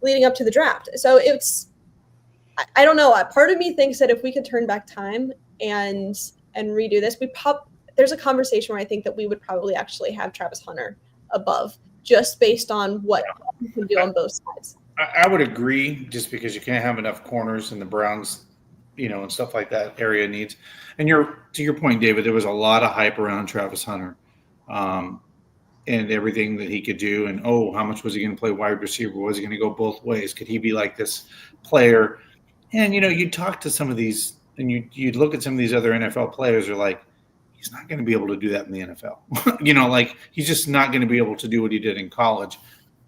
leading up to the draft. So I don't know. Part of me thinks that if we could turn back time and redo this, there's a conversation where I think that we would probably actually have Travis Hunter above, just based on what he can do on both sides. I would agree, just because you can't have enough corners in the Browns, and stuff like that area needs. And to your point, David, there was a lot of hype around Travis Hunter, and everything that he could do. And how much was he going to play wide receiver? Was he going to go both ways? Could he be like this player? And you talk to some of these, and you'd look at some of these other NFL players, are like, he's not going to be able to do that in the NFL. Like, he's just not going to be able to do what he did in college.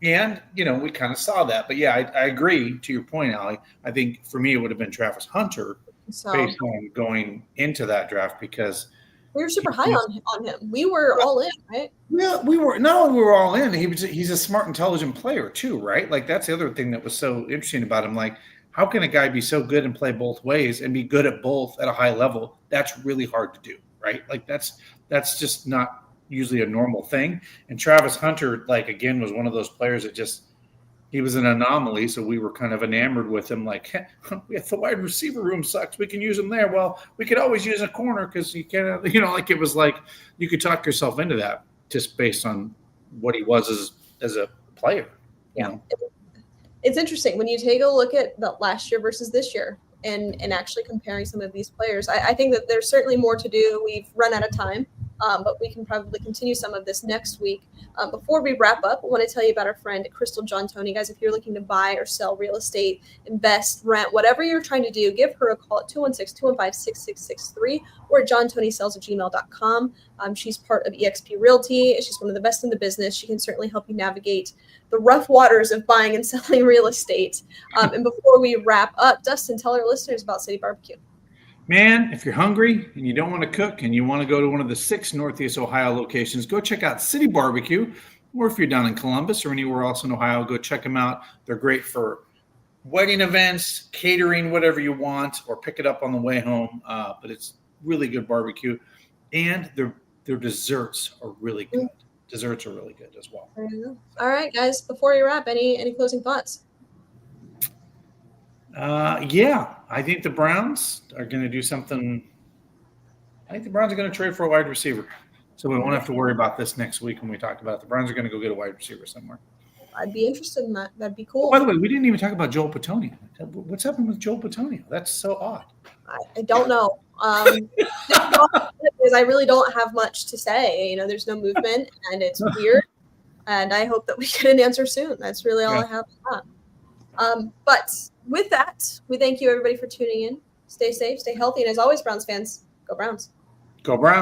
And, we kind of saw that. But, yeah, I agree to your point, Allie. I think for me it would have been Travis Hunter based on going into that draft, because we were super high on him. We were all in, right? Yeah, we were all in. He's a smart, intelligent player too, right? Like, that's the other thing that was so interesting about him. Like, how can a guy be so good and play both ways and be good at both at a high level? That's really hard to do, right? Like, that's just not usually a normal thing. And Travis Hunter, like, again, was one of those players that just he was an anomaly, so we were kind of enamored with him. Like, if the wide receiver room sucks, we can use him there. Well, we could always use a corner because you can't, like it was like you could talk yourself into that just based on what he was as a player. Yeah. It's interesting when you take a look at the last year versus this year and actually comparing some of these players. I think that there's certainly more to do. We've run out of time, but we can probably continue some of this next week. Before we wrap up, I want to tell you about our friend Crystal John Tony. Guys, if you're looking to buy or sell real estate, invest, rent, whatever you're trying to do, give her a call at 216-215-6663 or at johntonysells@gmail.com. She's part of eXp Realty. She's one of the best in the business. She can certainly help you navigate the rough waters of buying and selling real estate. And before we wrap up, Dustin, tell our listeners about City Barbecue. Man, if you're hungry and you don't want to cook and you want to go to one of the 6 Northeast Ohio locations, go check out City Barbecue. Or if you're down in Columbus or anywhere else in Ohio, go check them out. They're great for wedding events, catering, whatever you want, or pick it up on the way home. But it's really good barbecue. And their desserts are really good. Desserts are really good as well. All right, guys, before you wrap, any closing thoughts? Yeah, I think the Browns are going to do something. I think the Browns are going to trade for a wide receiver. So we won't have to worry about this next week when we talk about it. The Browns are going to go get a wide receiver somewhere. I'd be interested in that. That'd be cool. Oh, by the way, we didn't even talk about Joel Petonio. What's happened with Joel Petonio? That's so odd. I don't know. Because I really don't have much to say. There's no movement, and it's weird. And I hope that we get an answer soon. That's really all I have for that. But with that, we thank you, everybody, for tuning in. Stay safe, stay healthy, and as always, Browns fans, go Browns. Go Browns.